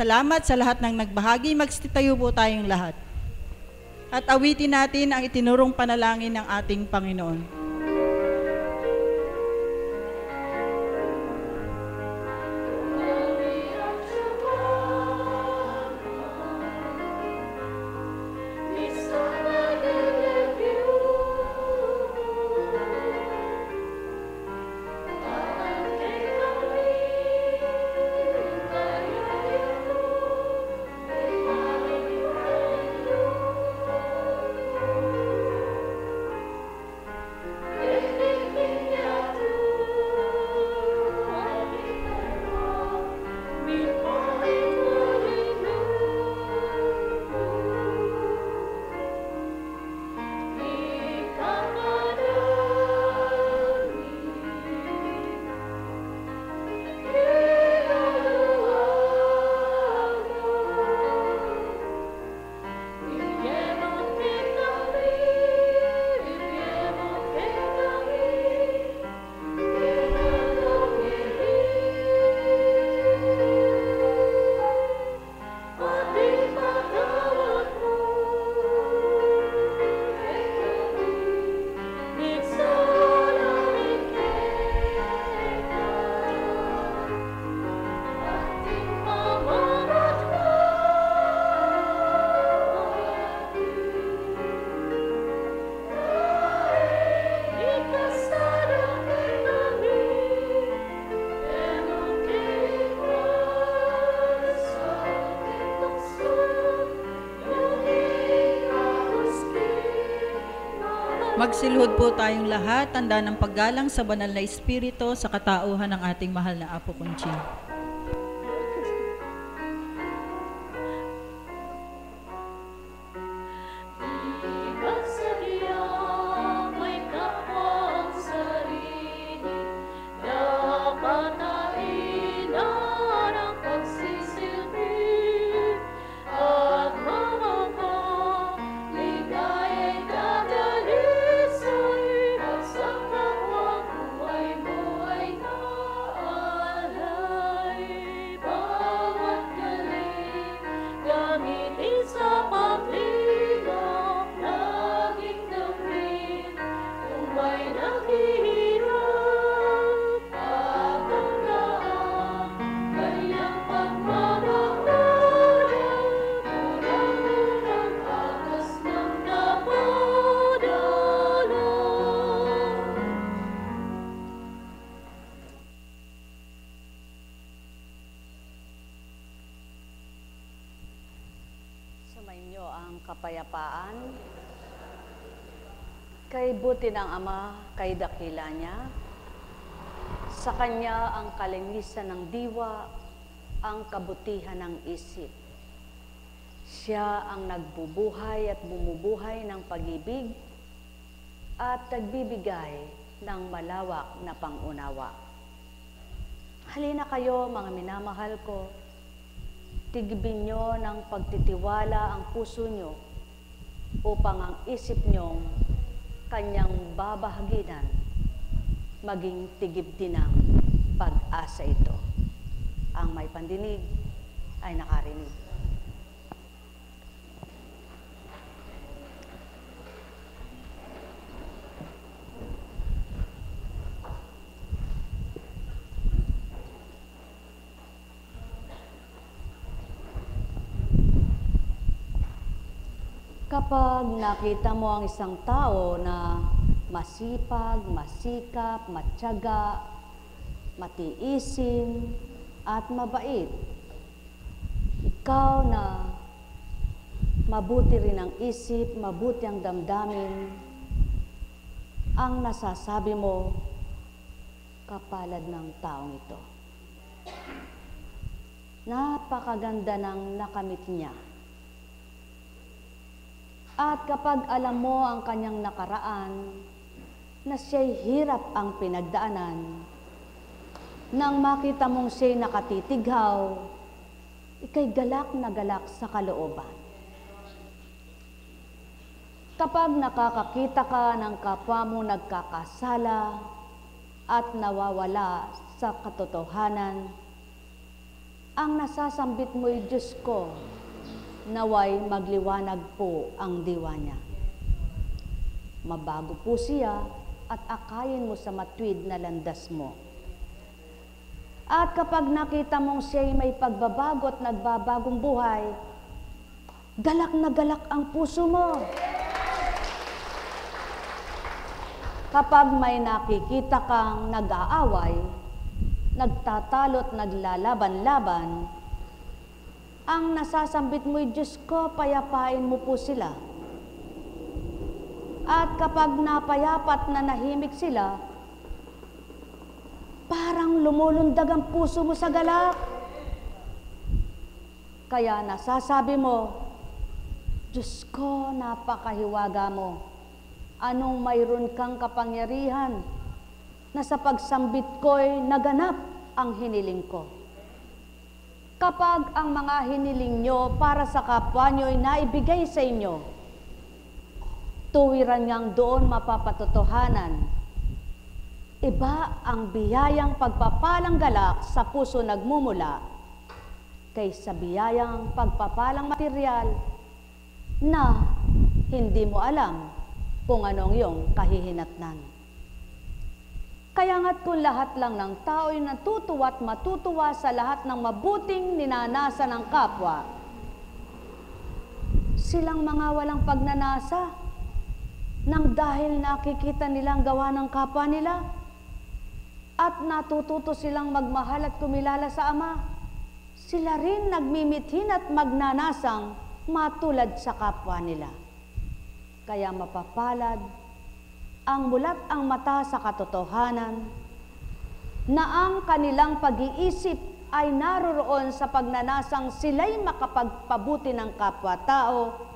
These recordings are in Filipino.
salamat sa lahat ng nagbahagi. Magsitayo po tayong lahat. At awitin natin ang itinurong panalangin ng ating Panginoon. Magsilhod po tayong lahat, tanda ng paggalang sa banal na Espiritu sa katauhan ng ating mahal na Apo Conching. Sumainyo ang kapayapaan. Kay buti ng Ama, kay dakila niya. Sa Kanya ang kalinisan ng diwa, ang kabutihan ng isip. Siya ang nagbubuhay at bumubuhay ng pag-ibig at nagbibigay ng malawak na pangunawa. Halina kayo, mga minamahal ko, tigibin nyo ng pagtitiwala ang puso nyo upang ang isip nyong Kanyang babahaginan maging tigib din ang pag-asa ito. Ang may pandinig ay nakarinig. Kapag nakita mo ang isang tao na masipag, masikap, matyaga, matiisin, at mabait, ikaw na mabuti rin ang isip, mabuti ang damdamin, ang nasasabi mo, kapalad ng taong ito. Napakaganda ng nakamit niya. At kapag alam mo ang kanyang nakaraan, na siya'y hirap ang pinagdaanan, nang makita mong siya'y nakatitighaw, ika'y galak na galak sa kalooban. Kapag nakakakita ka ng kapwa mo nagkakasala at nawawala sa katotohanan, ang nasasambit mo'y Diyos ko, naway magliwanag po ang diwa niya. Mabago po siya at akayin mo sa matwid na landas mo. At kapag nakita mong siya'y may pagbabago at nagbabagong buhay, galak na galak ang puso mo. Kapag may nakikita kang nag-aaway, nagtatalo't naglalaban-laban, ang nasasambit mo'y Diyos ko, payapain mo po sila. At kapag napayapat na nahimik sila, parang lumulundag ang puso mo sa galak. Kaya nasasabi mo, Diyos ko, napakahiwaga mo. Anong mayroon kang kapangyarihan na sa pagsambit ko'y naganap ang hiniling ko. Kapag ang mga hiniling nyo para sa kapwa nyo'y naibigay sa inyo, tuwiran ngang doon mapapatotohanan. Iba ang biyayang pagpapalang galak sa puso nagmumula kaysa biyayang pagpapalang material na hindi mo alam kung anong iyong kahihinatnan. Kaya nga't kung lahat lang ng tao'y natutuwa at matutuwa sa lahat ng mabuting ninanasa ng kapwa, silang mga walang pagnanasa nang dahil nakikita nilang gawa ng kapwa nila at natututo silang magmahal at kumilala sa Ama, sila rin nagmimithin at magnanasang matulad sa kapwa nila. Kaya mapapalad ang mulat ang mata sa katotohanan na ang kanilang pag-iisip ay naroroon sa pagnanasang sila'y makapagpabuti ng kapwa-tao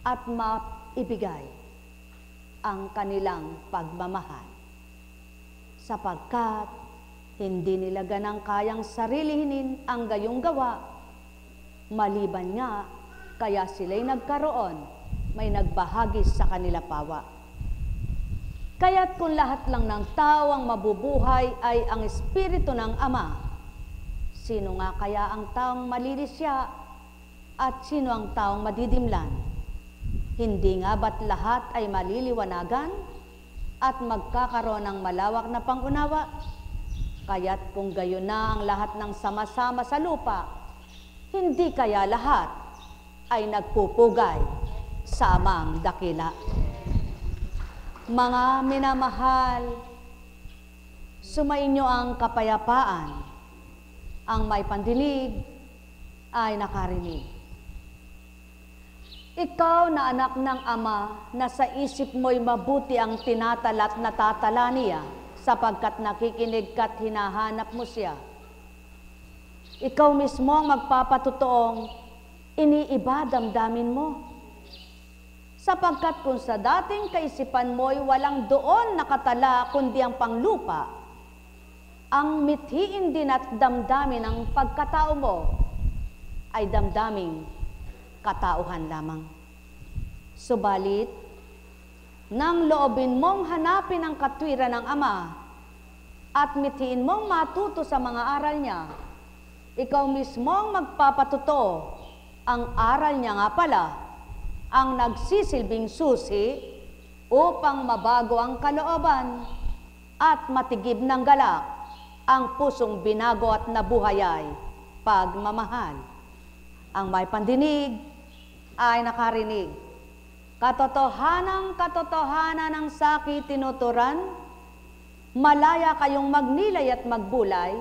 at maibigay ang kanilang pagmamahal. Sapagkat hindi nila ganang kayang sarilihinin ang gayong gawa, maliban nga kaya sila'y nagkaroon, may nagbahagi sa kanila pawa. Kaya't kung lahat lang ng tao ang mabubuhay ay ang Espiritu ng Ama, sino nga kaya ang taong malilisya at sino ang taong madidimlan? Hindi nga ba't lahat ay maliliwanagan at magkakaroon ng malawak na pangunawa? Kaya't kung gayon na ang lahat ng sama-sama sa lupa, hindi kaya lahat ay nagpupugay sa Amang dakila. Mga minamahal, sumainyo ang kapayapaan. Ang may pandinig ay nakarinig. Ikaw na anak ng Ama, na sa isip mo'y mabuti ang tinatalat na tatala niya, sapagkat nakikinig ka't hinahanap mo siya. Ikaw mismo ang magpapatotoong iniiba damdamin mo. Sapagkat kung sa dating kaisipan mo'y walang doon nakatala kundi ang panglupa, ang mithiin din at damdamin ng pagkatao mo ay damdaming katauhan lamang. Subalit, nang loobin mong hanapin ang katwiran ng Ama at mithiin mong matuto sa mga aral niya, ikaw mismo ang magpapatuto. Ang aral niya nga pala ang nagsisilbing susi upang mabago ang kalooban at matigib ng galak ang pusong binago at nabuhay ay pagmamahal. Ang may pandinig ay nakarinig. Katotohanan ng saki tinuturan, malaya kayong magnilay at magbulay,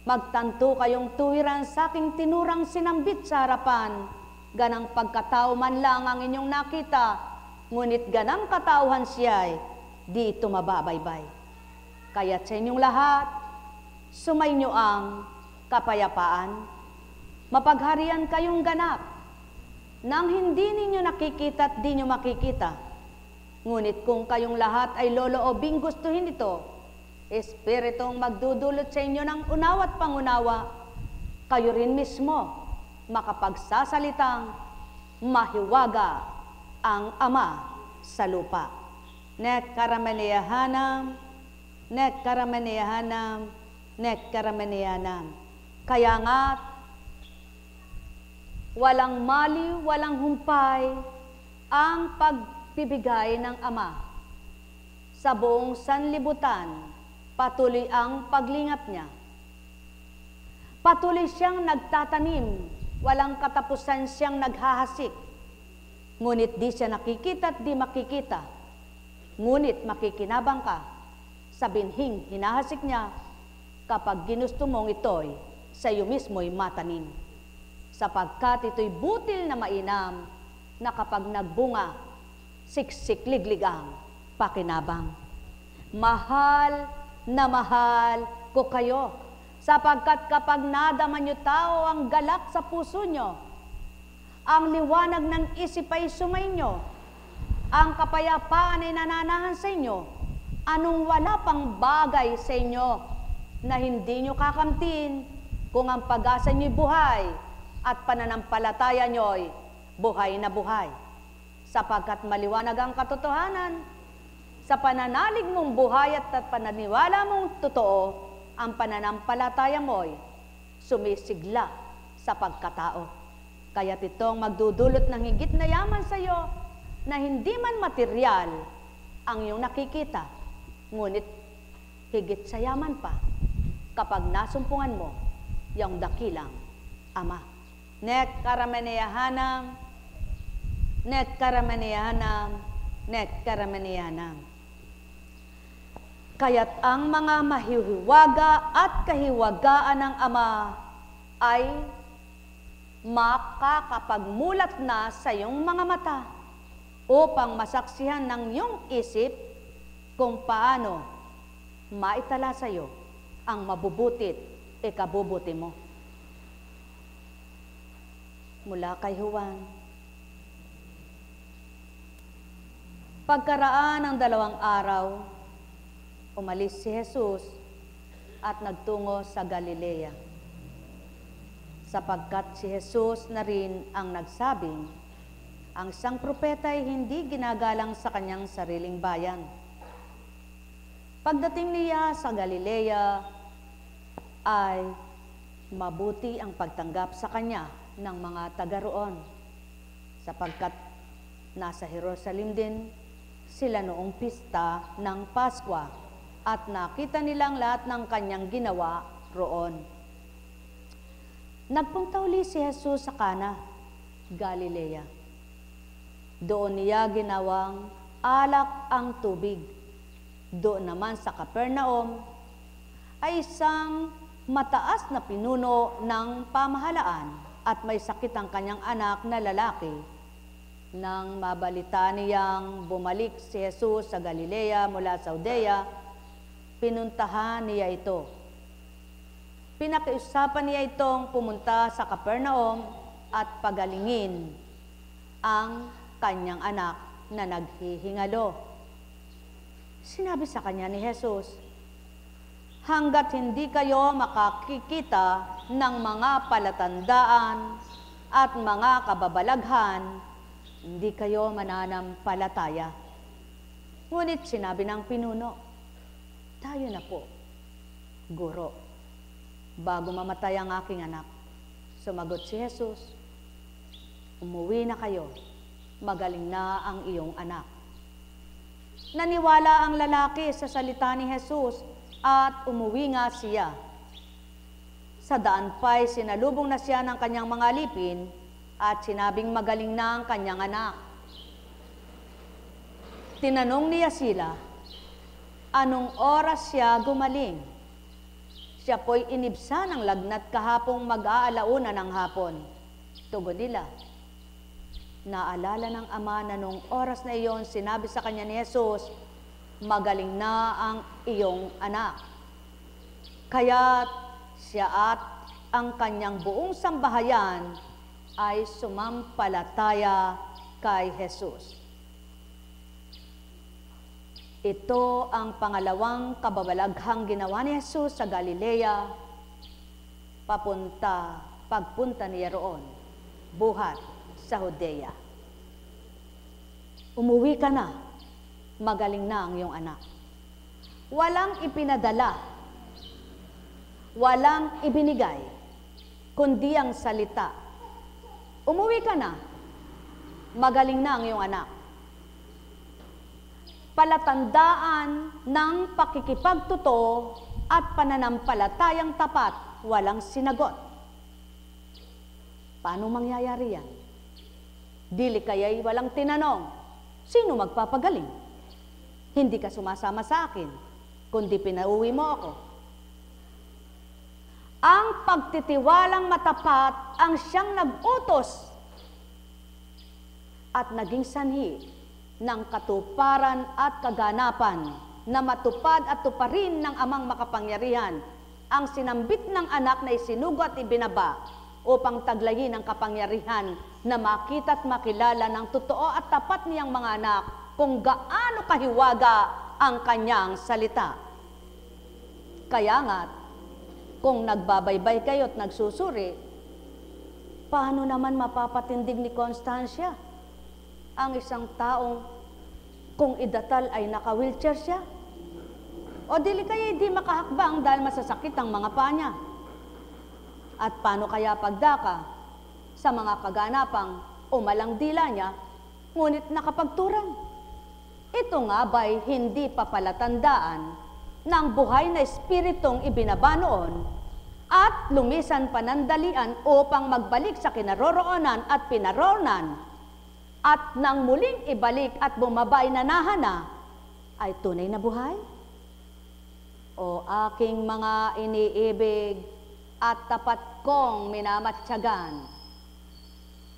magtanto kayong tuwiran sa aking tinurang sinambit sa harapan, ganang pagkatao man lang ang inyong nakita, ngunit ganang katauhan siya'y di ito mababaybay. Kaya't sa inyong lahat, sumainyo ang kapayapaan, mapagharian kayong ganap, nang hindi ninyo nakikita at di nyo makikita. Ngunit kung kayong lahat ay loloobing gustuhin ito, Espiritong magdudulot sa inyo ng unawa at pangunawa, kayo rin mismo makapagsasalitang mahiwaga ang Ama sa lupa. Nek karamaniyahanam, nek karamaniyahanam, nek karamaniyahanam. Kaya nga, walang mali, walang humpay ang pagbibigay ng Ama. Sa buong sanlibutan, patuloy ang paglingap niya. Patuloy siyang nagtatanim, walang katapusan siyang naghahasik. Ngunit di siya nakikita at di makikita. Ngunit makikinabang ka sa binhing hinahasik niya kapag ginusto mong ito'y sa iyo mismo'y matanim. Sapagkat ito'y butil na mainam na kapag nagbunga, siksik-liglig ang pakinabang. Mahal na mahal ko kayo, sapagkat kapag nadaman niyo tao ang galak sa puso niyo, ang liwanag ng isip ay sumainyo, ang kapayapaan ay nananahan sa inyo, anong wala pang bagay sa inyo na hindi niyo kakamtin kung ang pag-asa niyo'y buhay at pananampalataya niyo'y buhay na buhay. Sapagkat maliwanag ang katotohanan, sa pananalig mong buhay at pananiwala mong totoo, ang pananampalataya mo'y sumisigla sa pagkatao. Kaya't itong magdudulot ng higit na yaman sa iyo na hindi man material ang iyong nakikita, ngunit higit sa yaman pa kapag nasumpungan mo yung dakilang Ama. Nek karamaniyahanam, nek karamaniyahanam, nek karamaniyahanam. Kaya't ang mga mahihiwaga at kahiwagaan ng Ama ay makakapagmulat na sa iyong mga mata upang masaksihan ng iyong isip kung paano maitala sa iyo ang mabubutit ikabubuti mo. Mula kay Juan. Pagkaraan ng 2 araw, umalis si Jesus at nagtungo sa Galilea. Sapagkat si Jesus na rin ang nagsabing, ang isang propeta ay hindi ginagalang sa kanyang sariling bayan. Pagdating niya sa Galilea, ay mabuti ang pagtanggap sa kanya ng mga taga roon, sapagkat nasa Jerusalem din sila noong pista ng Paskwa at nakita nilang lahat ng kanyang ginawa roon. Nagpunta uli si Jesus sa Cana, Galilea. Doon niya ginawang alak ang tubig. Doon naman sa Capernaum ay isang mataas na pinuno ng pamahalaan at may sakit ang kanyang anak na lalaki. Nang mabalita niyang bumalik si Jesus sa Galilea mula sa Judea, pinuntahan niya ito. Pinakiusapan niya itong pumunta sa Capernaum at pagalingin ang kanyang anak na naghihingalo. Sinabi sa kanya ni Jesus, hanggat hindi kayo makakikita ng mga palatandaan at mga kababalaghan, hindi kayo mananampalataya. Ngunit sinabi ng pinuno, tayo na po, Guro, bago mamatay ang aking anak. Sumagot si Jesus, umuwi na kayo, magaling na ang iyong anak. Naniwala ang lalaki sa salita ni Jesus at umuwi nga siya. Sa daan pa'y sinalubong na siya ng kanyang mga alipin at sinabing magaling na ang kanyang anak. Tinanong niya sila, anong oras siya gumaling? Siya po'y inibsa ng lagnat kahapong mag-aalauna ng hapon. Tugon nila, naalala ng ama na nung oras na iyon sinabi sa kanya ni Jesus, magaling na ang iyong anak. Kaya siya at ang kanyang buong sambahayan ay sumampalataya kay Jesus. Ito ang pangalawang kababalaghang ginawa ni Jesus sa Galilea, pagpunta niya roon, buhat sa Judea. Umuwi ka na, magaling na ang iyong anak. Walang ipinadala, walang ibinigay, kundi ang salita. Umuwi ka na. Magaling na ang iyong anak. Palatandaan ng pakikipagtotoo at pananampalatayang tapat, walang sinagot. Paano mangyayari yan? Dili kaya'y walang tinanong, sino magpapagaling? Hindi ka sumasama sa akin, kundi pinauwi mo ako. Ang pagtitiwalang matapat ang siyang nag-utos at naging sanhi ng katuparan at kaganapan na matupad at tuparin ng amang makapangyarihan ang sinambit ng anak na isinugo at ibinaba upang taglayin ang kapangyarihan na makita at makilala ng totoo at tapat niyang mga anak kung gaano kahiwaga ang kanyang salita. Kaya nga, kung nagbabaybay kayo at nagsusuri, paano naman mapapatindig ni Constancia ang isang taong kung idatal ay naka-wheelchair siya? O dili kayo hindi makahakbang dahil masasakit ang mga paa niya? At paano kaya pagdaka sa mga kaganapang umalang dila niya, ngunit nakapagturan? Ito nga ba'y hindi papalatandaan ng buhay na espiritong ibinaba noon at lumisan panandalian upang magbalik sa kinaroroonan at pinaroonan at nang muling ibalik at bumabay na nahana ay tunay na buhay? O aking mga iniibig at tapat kong minamatyagan,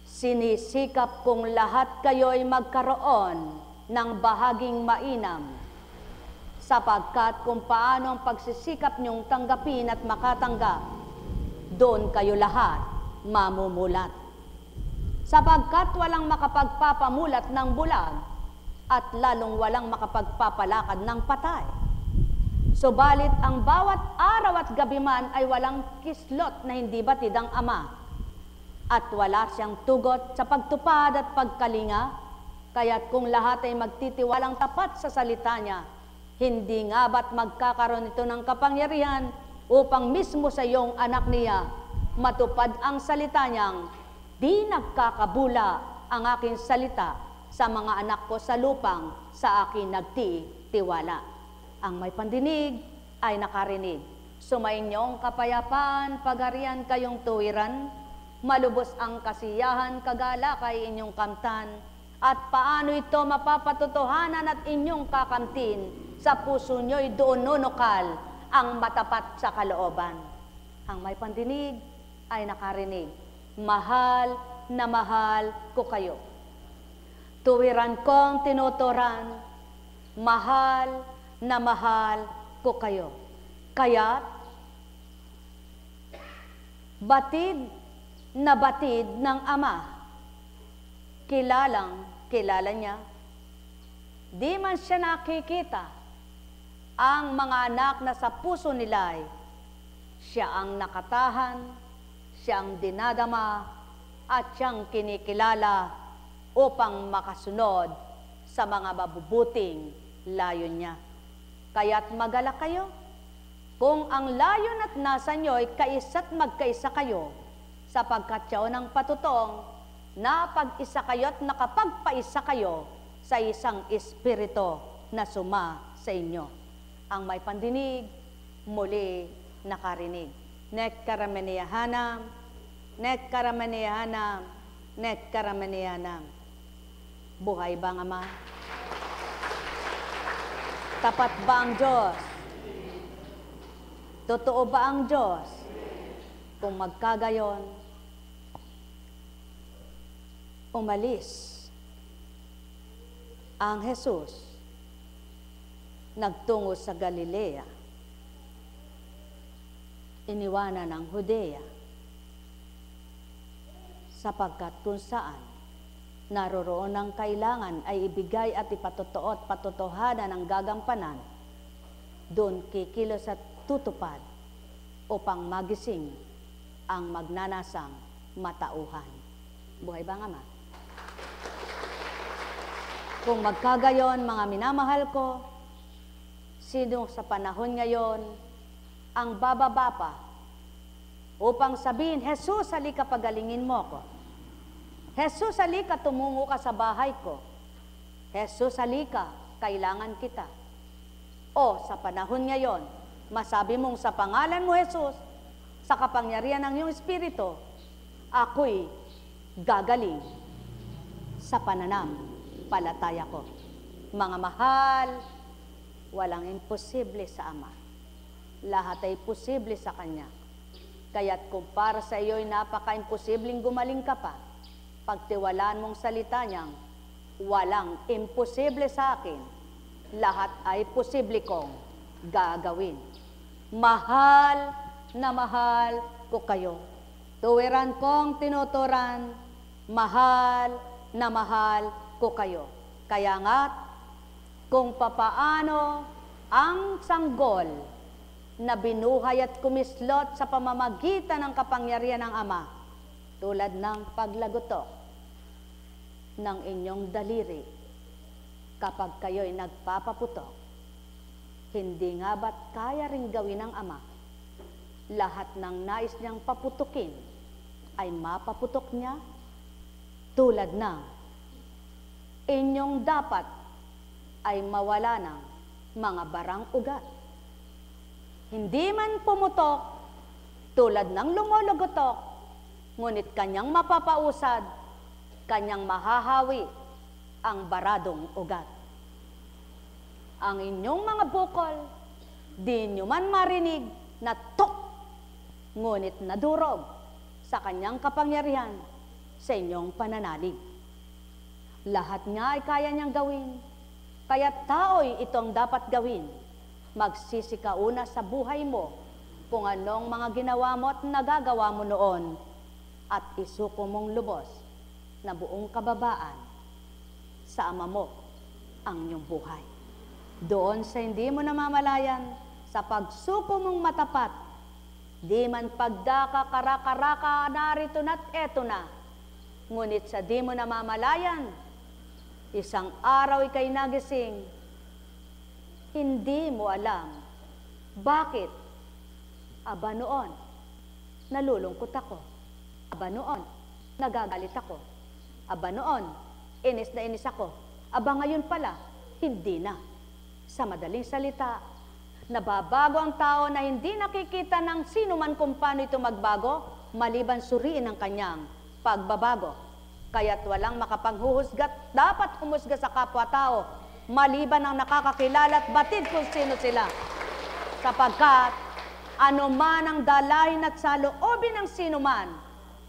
sinisikap kong lahat kayo'y magkaroon ng bahaging mainam, sapagkat kung paano ang pagsisikap niyong tanggapin at makatanggap, doon kayo lahat mamumulat. Sapagkat walang makapagpapamulat ng bulag at lalong walang makapagpapalakad ng patay. Subalit ang bawat araw at gabi man ay walang kislot na hindi batid ang Ama. At wala siyang tugot sa pagtupad at pagkalinga, kaya't kung lahat ay magtitiwalang tapat sa salita niya, hindi nga ba't magkakaroon ito ng kapangyarihan upang mismo sa iyong anak niya matupad ang salita niyang, di nagkakabula ang aking salita sa mga anak ko sa lupang sa akin nagtiwala. Ang may pandinig ay nakarinig. Sumainyong kapayapaan, pagarian kayong tuwiran, malubos ang kasiyahan, kagalakay inyong kamtan, at paano ito mapapatotohanan at inyong kakamtin, sa puso nyo'y doon nunukal ang matapat sa kalooban. Ang may pandinig ay nakarinig. Mahal na mahal ko kayo. Tuwiran kong tinuturan, mahal na mahal ko kayo. Kaya't batid na batid ng Ama, kilalang kilala niya. Di man siya nakikita, ang mga anak na sa puso nila'y siya ang nakatahan, siya ang dinadama, at siyang kinikilala upang makasunod sa mga mabubuting layon niya. Kaya't magalak kayo, kung ang layon at nasa nyo'y kaisa't magkaisa kayo, sapagkat siya ng patutong na pag-isa kayo at nakapagpaisa kayo sa isang espiritu na suma sa inyo. Ang may pandinig, muli nakarinig. Nek karamaniyahanam, nek karamaniyahanam, nek karamaniyahanam. Buhay ba ang Ama? Tapat ba ang Diyos? Totoo ba ang Diyos? Kung magkagayon, umalis ang Jesus nagtungo sa Galilea, iniwanan ang Judea, sapagkat kung saan naroroon ang kailangan ay ibigay at ipatotoo at patotohanan ang gagampanan, doon kikilos at tutupad upang magising ang magnanasang matauhan. Buhay ba ang Ama? Kung magkagayon, mga minamahal ko, sino sa panahon ngayon ang bababa pa upang sabihin, Jesus, halika pagalingin mo ko. Jesus, halika tumungo ka sa bahay ko. Jesus, halika, kailangan kita. O sa panahon ngayon, masabi mong sa pangalan mo, Jesus, sa kapangyarihan ng iyong Espiritu, ako'y gagaling sa pananampalataya ko. Mga mahal, walang imposible sa Ama. Lahat ay posible sa Kanya. Kaya't kung para sa iyo'y napaka-imposibleng gumaling ka pa, pagtiwalaan mong salita niyang, walang imposible sa akin, lahat ay posible kong gagawin. Mahal na mahal ko kayo. Tuwiran kong tinuturan, mahal na mahal ko kayo. Kaya nga't, kung papaano ang sanggol na binuhay at kumislot sa pamamagitan ng kapangyarihan ng Ama, tulad ng paglagotok ng inyong daliri kapag kayo'y nagpapaputok, hindi nga ba't kaya ring gawin ng Ama? Lahat ng nais niyang paputukin ay mapaputok niya, tulad ng inyong dapat ay mawala ng mga barang ugat. Hindi man pumutok, tulad ng lumulugotok, ngunit kanyang mapapausad, kanyang mahahawi ang baradong ugat. Ang inyong mga bukol, di nyo man marinig na tok, ngunit nadurog sa kanyang kapangyarihan sa inyong pananalig. Lahat nga ay kaya niyang gawin, kaya tao'y itong dapat gawin. Magsisikauna sa buhay mo kung anong mga ginawa mo at nagagawa mo noon at isuko mong lubos na buong kababaan sa Ama mo ang iyong buhay. Doon sa hindi mo namamalayan, sa pagsuko mong matapat, di man pagdaka karaka-raka narito na't eto na, ngunit sa di mo namamalayan, isang araw ika'y nagising, hindi mo alam, bakit? Aba noon, nalulungkot ako. Aba noon, nagagalit ako. Aba noon, inis na inis ako. Aba ngayon pala, hindi na. Sa madaling salita, nababago ang tao na hindi nakikita ng sino man kung paano ito magbago, maliban suriin ang kanyang pagbabago. Kaya't walang makapanghuhusgat, dapat humusga sa kapwa-tao, maliban ang nakakakilala at batid kung sino sila. Sapagkat, anuman ang dalahin at saloobin ng sino man,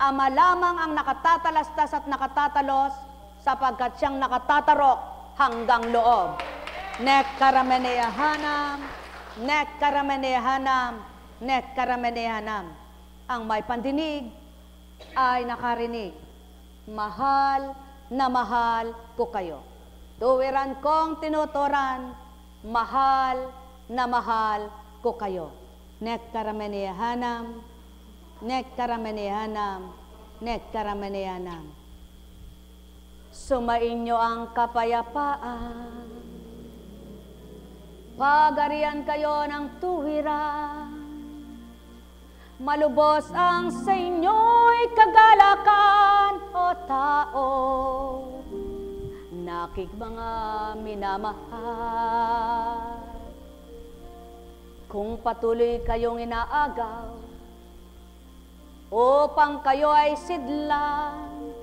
Ama lamang ang nakatatalastas at nakatatalos, sapagkat siyang nakatatarok hanggang loob. Nek karamenehanam, nek karamenehanam, nek karamenehanam. Ang may pandinig ay nakarinig. Mahal na mahal ko kayo. Tuwiran kong tinuturan, mahal na mahal ko kayo. Nek karamenehanam, nek karamenehanam, nek karamenehanam. Sumainyo ang kapayapaan. Pagarian kayo ng tuwiran. Malubos ang sa inyo'y kagalakan, o tao. Nakik mga minamahal. Kung patuloy kayong inaagaw, upang kayo ay sidlan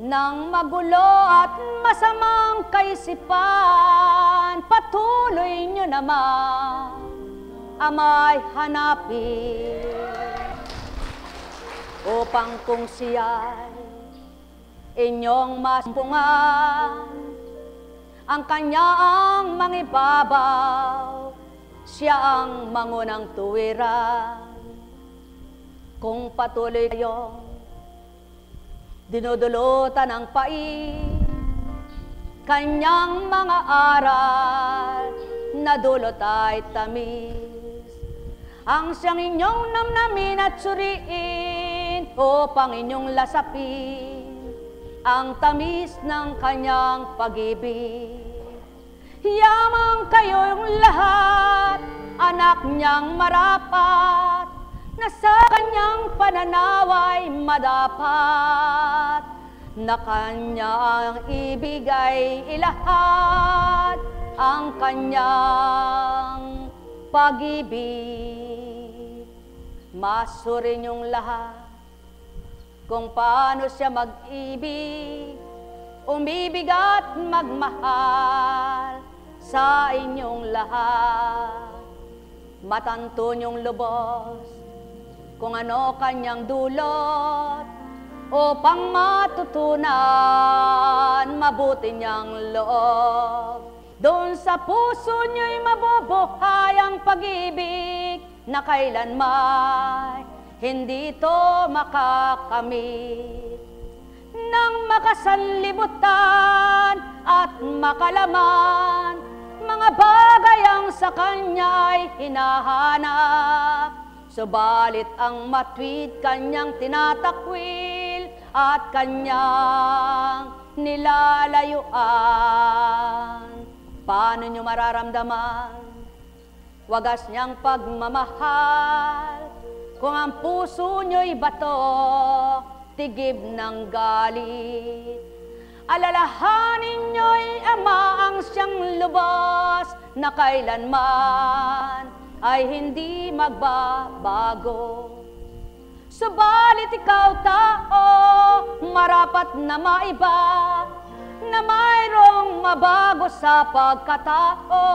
ng magulo at masamang kaisipan, patuloy nyo naman Ama'y hanapin, upang kung siya'y inyong masumpungan, ang kanyaang mangibabaw, siya ang mangunang tuwiran. Kung patuloy kayong dinudulutan ng pait, kanyang mga aral na dulot ay tamis, ang siyang inyong namnamin at suriin, upang inyong lasapin ang tamis ng kanyang pag-ibig. Yamang kayong lahat, anak niyang marapat, na sa kanya kanyang pananaway madapat, na kanyang ibigay ilahat ang kanyang pag-ibig. Masurin yung lahat kung paano siya mag-ibig, umibig at magmahal sa inyong lahat. Matanto niyong lubos kung ano kanyang dulot, upang matutunan mabuti niyang loob. Doon sa puso niyo'y mabubuhay ang pag-ibig na kailanman hindi ito makakamit. Nang makasanlibutan at makalaman, mga bagay ang sa kanya ay hinahanap. Subalit ang matwid kanyang tinatakwil at kanyang nilalayuan. Paano nyo mararamdaman wagas niyang pagmamahal kung ang puso nyo'y bato, tigib ng galit? Alalahanin nyo'y Ama ang siyang lubos na kailanman ay hindi magbabago. Subalit ikaw tao, marapat na maiba, na mayroong mabago sa pagkatao,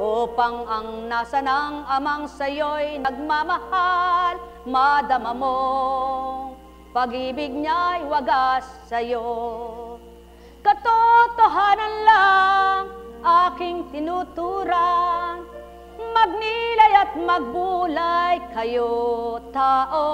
upang ang nasa ng Amang sa'yo'y nagmamahal, madama mong pag-ibig niya'y wagas sa'yo. Katotohanan lang aking tinuturan, magnilay at magbulay kayo tao,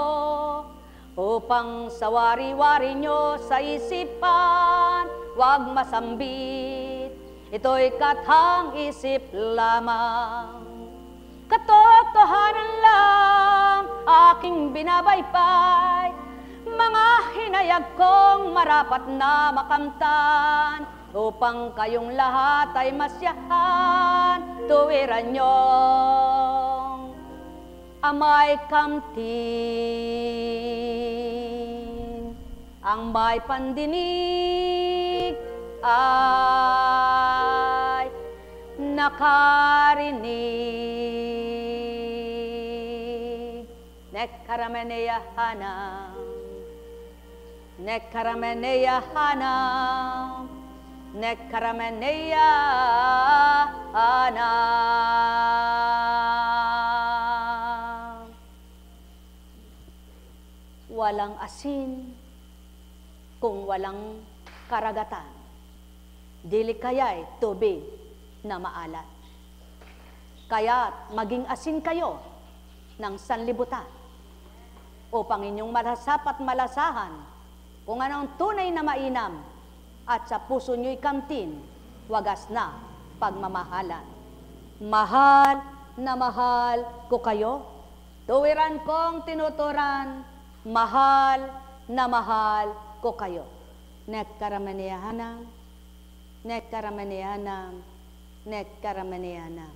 upang sa wari-wari nyo sa isipan, wag masambit, ito'y kathang isip lamang. Katotohanan lang aking binabaybay, mga hinayag kong marapat na makamtan, upang kayong lahat ay masyahan, tuwiran niyong amay kamtin. Ang may pandinig ay nakarinig. Nekkarameneya hanam, nekkarameneya hanam, nekkarameneya hanam. Walang asin kung walang karagatan, dili kaya'y tubig na maalat. Kaya't maging asin kayo ng sanlibutan, upang inyong malasapat malasahan kung anong tunay na mainam, at sa puso nyo'y kamtin, wagas na pagmamahalan. Mahal na mahal ko kayo, tuwiran kong tinuturan, mahal na mahal ko kayo. Nekkaramenehanam, nekkaramenehanam, nekkaramenehanam.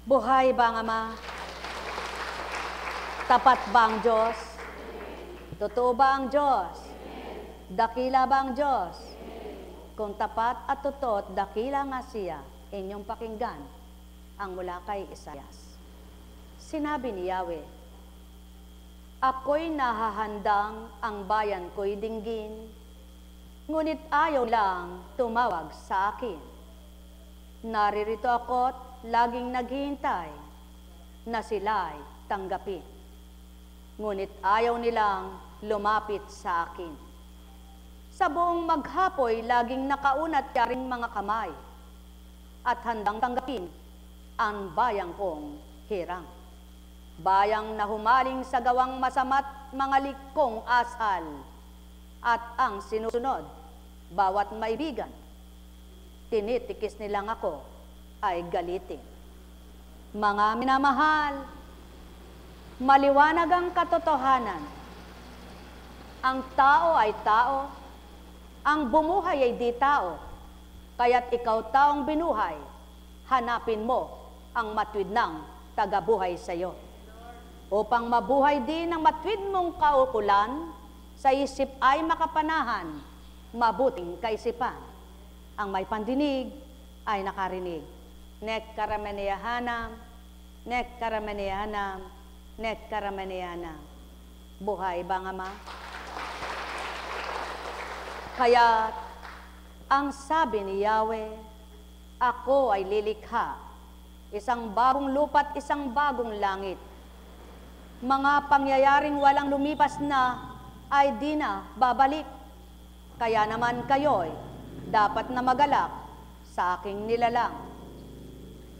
Buhay ba ang Ama? Tapat ba ang Diyos? Totoo ba ang Diyos? Dakila ba ang Diyos? Kung tapat at totoo, dakila nga siya, inyong pakinggan ang mula kay Isaias. Sinabi ni Yahweh, ako'y nahahandang ang bayan ko'y dinggin, ngunit ayaw lang tumawag sa akin. Naririto ako't laging naghihintay na sila'y tanggapin, ngunit ayaw nilang lumapit sa akin. Sa buong maghapoy, laging nakaunat yaring mga kamay, at handang tanggapin ang bayang kong hirang. Bayang na humaling sa gawang masama't mga likong asal, at ang sinusunod, bawat maibigan, tinitikis nilang ako ay galitin. Mga minamahal, maliwanag ang katotohanan. Ang tao ay tao, ang bumuhay ay di tao, kaya't ikaw taong binuhay, hanapin mo ang matwid ng tagabuhay sa iyo. upang mabuhay din ang matwid mong kaukulan, sa isip ay makapanahan, mabuting kaisipan. Ang may pandinig ay nakarinig. Nek karameneyahanam, nek karameneyahanam, nek karameneyahanam. Buhay bang Ama? Kaya ang sabi ni Yahweh, ako ay lilikha, isang bagong lupa't isang bagong langit. Mga pangyayaring walang lumipas na ay di na babalik. Kaya naman kayo'y dapat na magalak sa aking nilalang.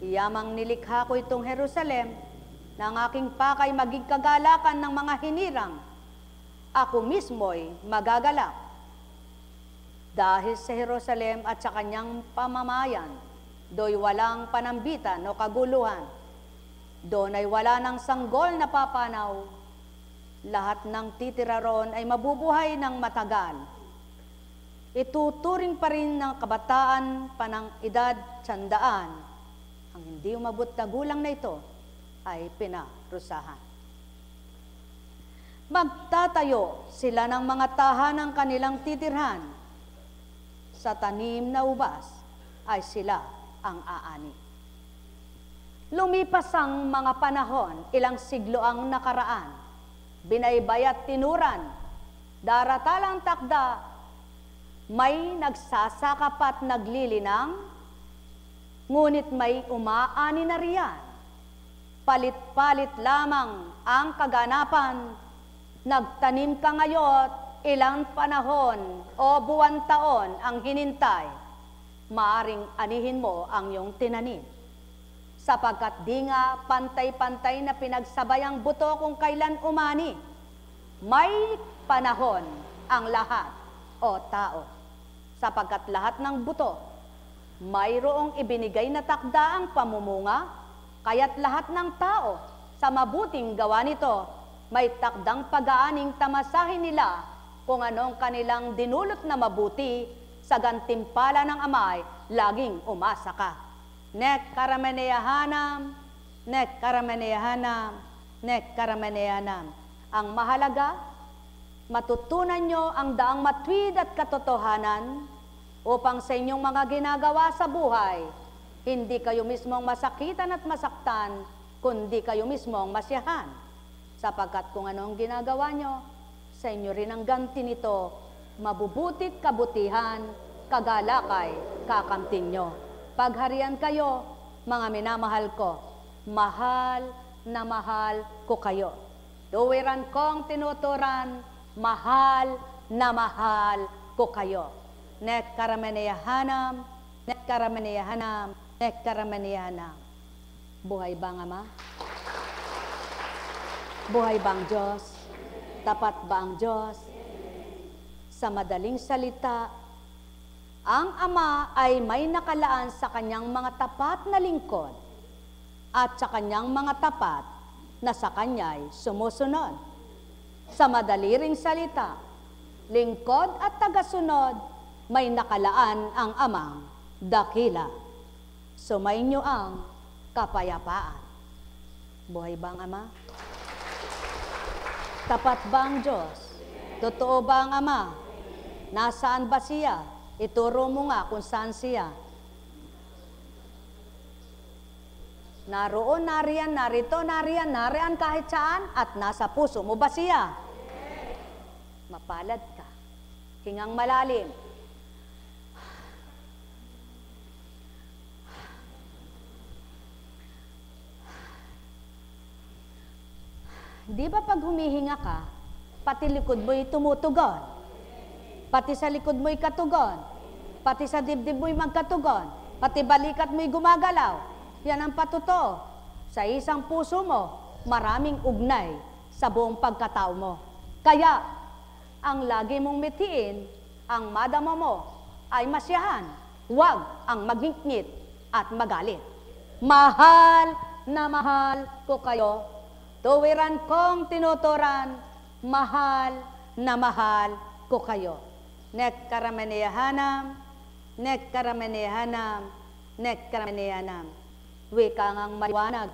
Iyamang nilikha ko itong Jerusalem na ang aking pakay maging kagalakan ng mga hinirang. Ako mismo'y magagalak. Dahil sa Jerusalem at sa kanyang pamamayan, do'y walang panambitan o kaguluhan. Doon ay wala ng sanggol na papanaw. Lahat ng titira ron ay mabubuhay ng matagal. Ituturing pa rin ng kabataan panang edad tiyandaan. Ang hindi umabot na gulang na ito ay pinarusahan. Magtatayo sila ng mga tahanang kanilang titirhan. Sa tanim na ubas ay sila ang aani. Lumipas ang mga panahon, ilang siglo ang nakaraan. Binaybayat tinuran, daratalang takda, may nagsasakap at naglilinang, ngunit may umaani na riyan. Palit-palit lamang ang kaganapan, nagtanim ka ngayon, ilang panahon o buwan taon ang hinintay, maaring anihin mo ang iyong tinanim. Sapagkat di nga pantay-pantay na pinagsabay ang buto kung kailan umani. May panahon ang lahat o tao. Sapagkat lahat ng buto, mayroong ibinigay na takda ang pamumunga, kaya't lahat ng tao sa mabuting gawa nito, may takdang pag-aaning tamasahin nila kung anong kanilang dinulot na mabuti, sa gantimpala ng Amay, laging umasa ka. Nek karameneyahanam, nek karameneyahanam, nek karameneyahanam. Ang mahalaga, matutunan nyo ang daang matwid at katotohanan upang sa inyong mga ginagawa sa buhay, hindi kayo mismong masakitan at masaktan, kundi kayo mismong masiyahan. Sapagkat kung ano ang ginagawa nyo, sa inyo rin ang ganti nito, mabubutit kabutihan, kagalakay, kakamtin nyo. Pagharian kayo, mga minamahal ko, mahal na mahal ko kayo. Tuwiran kong tinuturan, mahal na mahal ko kayo. Nek karameneyahanam, nek karameneyahanam, nek karameneyahanam. Buhay bang Ama? Buhay bang Diyos? Tapat ba ang Diyos? Sa madaling salita, ang Ama ay may nakalaan sa kanyang mga tapat na lingkod at sa kanyang mga tapat na sa kanya'y sumusunod. Sa madali ring salita, lingkod at tagasunod, may nakalaan ang Amang dakila. Sumainyo ang kapayapaan. Buhay bang Ama? Tapat ba ang Diyos? Totoo ba ang Ama? Nasaan ba siya? Ituro mo nga kung saan siya. Naroon, nariyan, narito, nariyan, nariyan kahit saan, at nasa puso mo ba siya? Mapalad ka. Hingang malalim. Di ba pag humihinga ka, pati likod mo'y tumutugon? Pati sa likod mo'y katugon, pati sa dibdib mo'y magkatugon, pati balikat mo'y gumagalaw. Yan ang patuto. Sa isang puso mo, maraming ugnay sa buong pagkatao mo. Kaya, ang lagi mong mitiin, ang madama mo ay masiyahan, huwag ang magingkit at magalit. Mahal na mahal ko kayo, tuwiran kong tinuturan, mahal na mahal ko kayo. Nek karameneyahanam, nek karameneyahanam, nek karameneyahanam. Wika ngang maliwanag.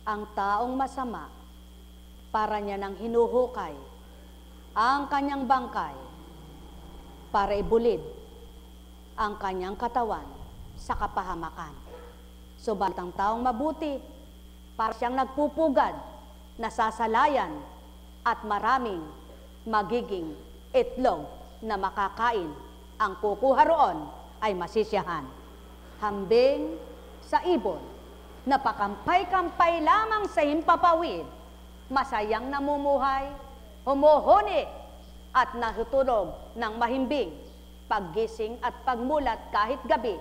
ang taong masama para niya nang hinuhukay ang kanyang bangkay para ibulid ang kanyang katawan sa kapahamakan. Subalit ang taong mabuti, para siyang nagpupugad, nasasalayan, at maraming magiging itlog na makakain. Ang kukuha roon ay masisiyahan. Hambing sa ibon, napakampay-kampay lamang sa himpapawid, masayang namumuhay, humuhuni at natutulog ng mahimbing, paggising at pagmulat kahit gabi,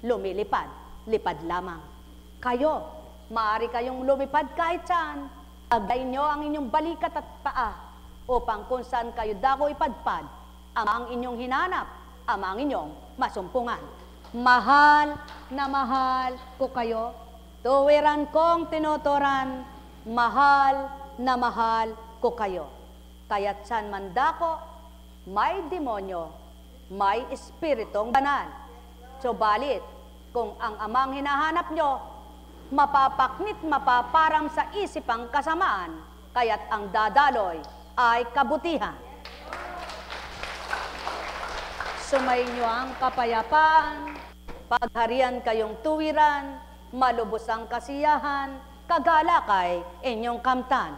lumilipad, lipad lamang. Kayo, maaari kayong lumipad kahit saan. Agay nyo ang inyong balikat at paa upang kung saan kayo dako ipadpad, ama ang inyong hinanap, ama ang inyong masumpungan. Mahal na mahal ko kayo, tuwiran kong tinuturan, mahal na mahal ko kayo. Kaya't saan man dako, may demonyo, may espiritong banal. Subalit, kung ang amang hinahanap nyo, mapapaknit mapaparam sa isipang kasamaan, kaya't ang dadaloy ay kabutihan. Sumayin nyo ang kapayapaan, pagharian kayong tuwiran, malubos ang kasiyahan, kagalakay inyong kamtan.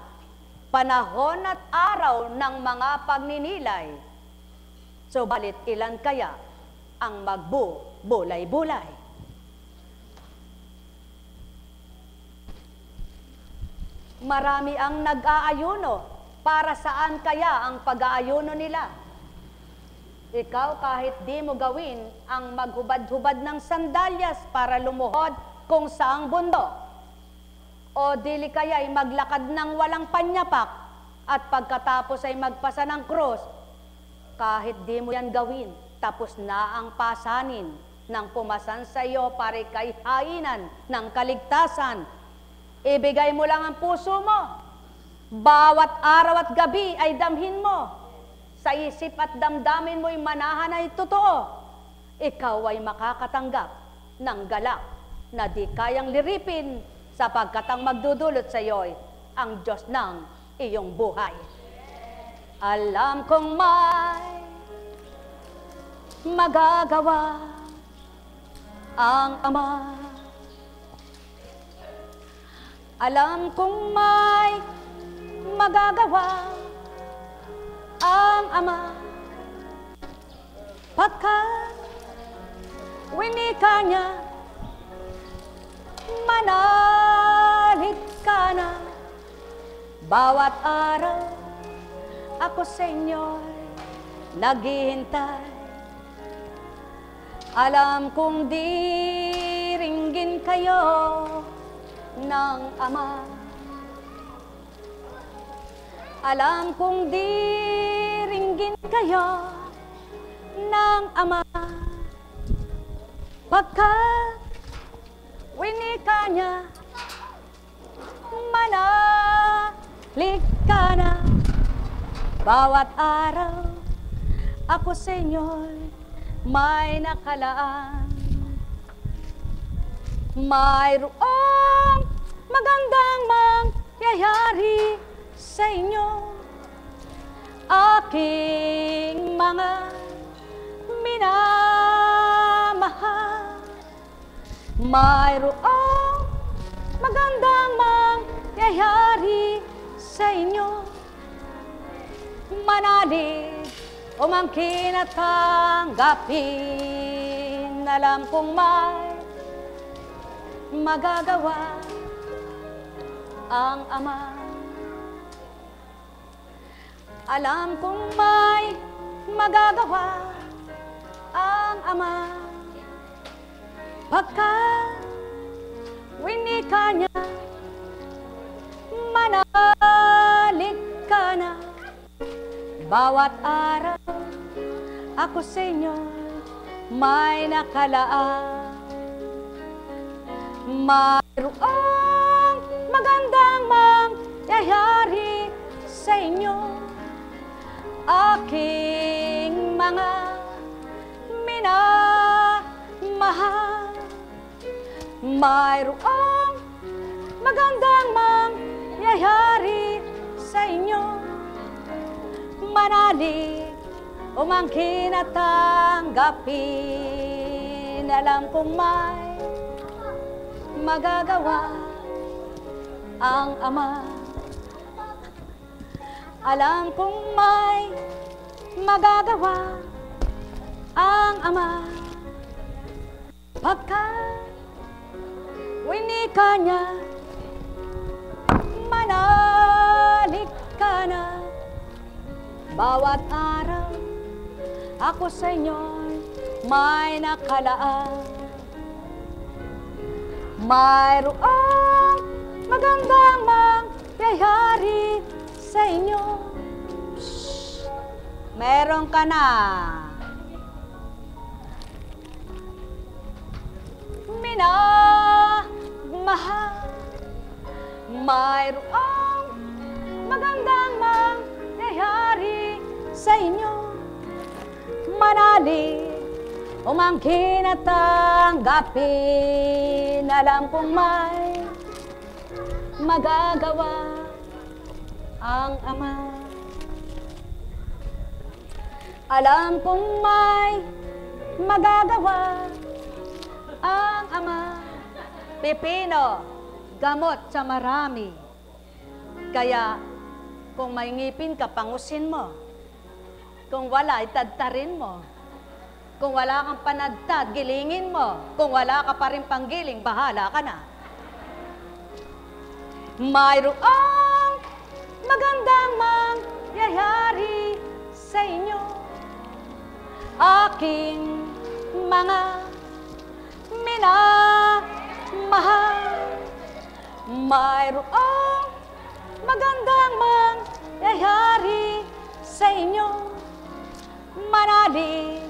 Panahon at araw ng mga pagninilay, subalit ilan kaya ang bulay-bulay? Marami ang nag-aayuno, para saan kaya ang pag-aayuno nila? Ikaw kahit di mo gawin ang maghubad-hubad ng sandalyas para lumuhod kung saang bundok, o dili kaya ay maglakad ng walang panyapak at pagkatapos ay magpasa ng krus, kahit di mo yan gawin, tapos na ang pasanin ng pumasan sa iyo para kay hainan ng kaligtasan. Ibigay mo lang ang puso mo. Bawat araw at gabi ay damhin mo. Sa isip at damdamin mo'y manahan ay totoo. Ikaw ay makakatanggap ng galak na di kayang liripin, sapagkat ang magdudulot sa iyo'y ang Diyos ng iyong buhay. Alam kong may magagawa ang Ama. Alam kong may magagawa ang Ama, pagkat winika niya, manalig ka na. Bawat araw ako sa inyo'y naghihintay. Alam kong diringgin kayo ng Ama. Alam kong diringgin kayo ng Ama, pagkat winika niya, manalig ka na. Bawat araw ako sa inyo'y may nakalaan. Mayroong magandang mangyayari sa inyo, aking mga minamahal. Mayroong magandang mangyayari sa inyo, manalig, umangkin at tanggapin. Alam kong may magagawa ang Ama. Alam kong may magagawa ang Ama, pagkat winika niya, manalig ka na. Bawat araw ako sa inyo may nakalaan. Mayroong magandang mangyayari sa inyo, aking mga minamahal. Mayroong magandang mangyayari sa inyo. Manalig, umangkin at tanggapin. Alam kong may magagawa ang Ama. Alam kong may magagawa ang Ama. Pagkat winika niya, manalig ka na. Bawat araw, ako sa inyo'y may nakalaan. Mayroong magandang mangyayari sa inyo. Shhh. Meron ka na. Minamahal. Mayroong magandang mangyayari sa inyo. Manalig, umangkin at tanggapin. Alam kong may magagawa ang Ama. Alam kong may magagawa ang Ama. Pipino, gamot sa marami. Kaya kung may ngipin ka, pangusin mo. Kung wala, itadtarin mo. Kung wala kang panagtad, gilingin mo. Kung wala ka pa rin panggiling, bahala ka na. Mayroong magandang mangyayari sa inyo. Aking mga minamahal. Mayroong magandang mangyayari sa inyo. Manalig,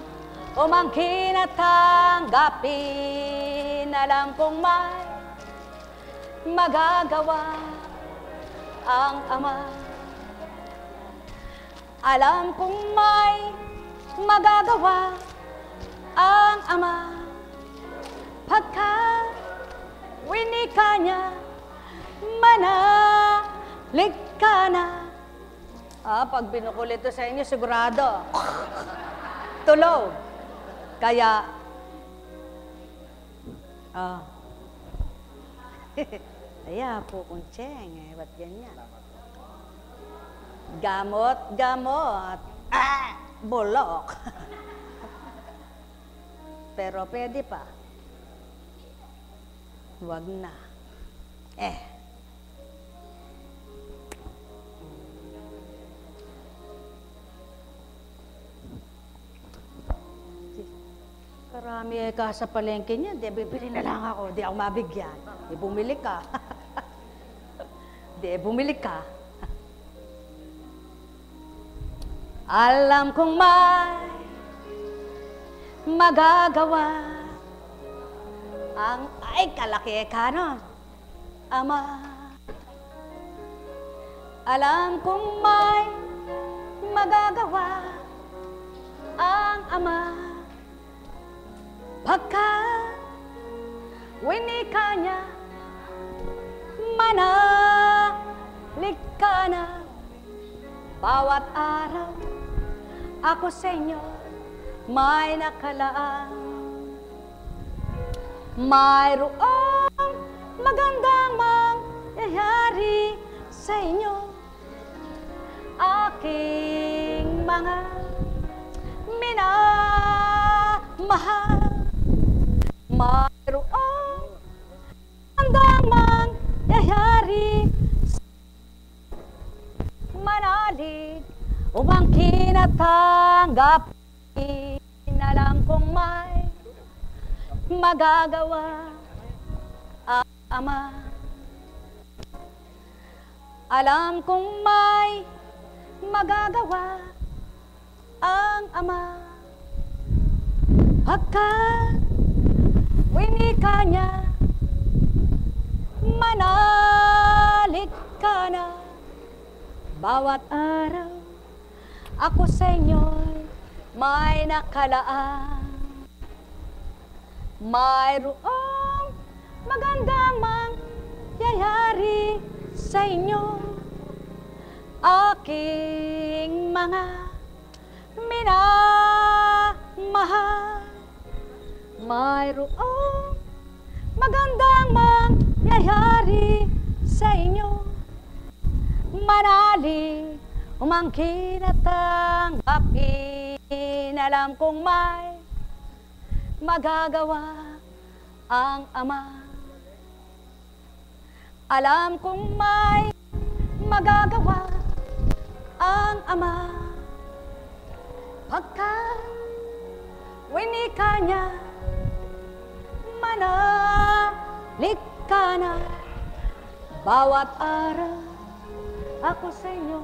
umangkin at tanggapin. Alam kong may magagawa ang Ama. Alam kong may magagawa ang Ama. Pagkat winika niya, manalig ka na. Pag binukulit ito sa inyo, sigurado. Tulog. Kaya, Aya po kong tseng, ba't ganyan? Gamot, bulok. Pero pwede pa. Huwag na. Karami ka sa palengke niya, di bibili na lang ako, di ako mabigyan. Di bumili ka. Di bumili ka. Alam kong may magagawa ang kalaki ka nun, Ama. Alam kong may magagawa ang Ama. Pagkat winika niya, manalig ka na. Bawat araw, ako sa inyo may nakalaan. Mayroong magandang mangyayari sa inyo. Aking mga minamahal. Mayroong magandang mangyayari. Manalig, umangkin at tanggapin. Alam kong may magagawa ang Ama. Alam kong may magagawa ang Ama. Pagkat winika niya, manalig ka na. Bawat araw, ako sa inyo'y may nakalaan. Mayroong magandang mangyayari mangyayari sa inyo, aking mga minamahal. Mayroong magandang mangyayari sa inyo, manalig, umangkin at tanggapin. Alam kong may magagawa ang Ama. Alam kong may magagawa ang Ama. Pagkat winika niya, manalig ka na. Bawat araw ako sa inyo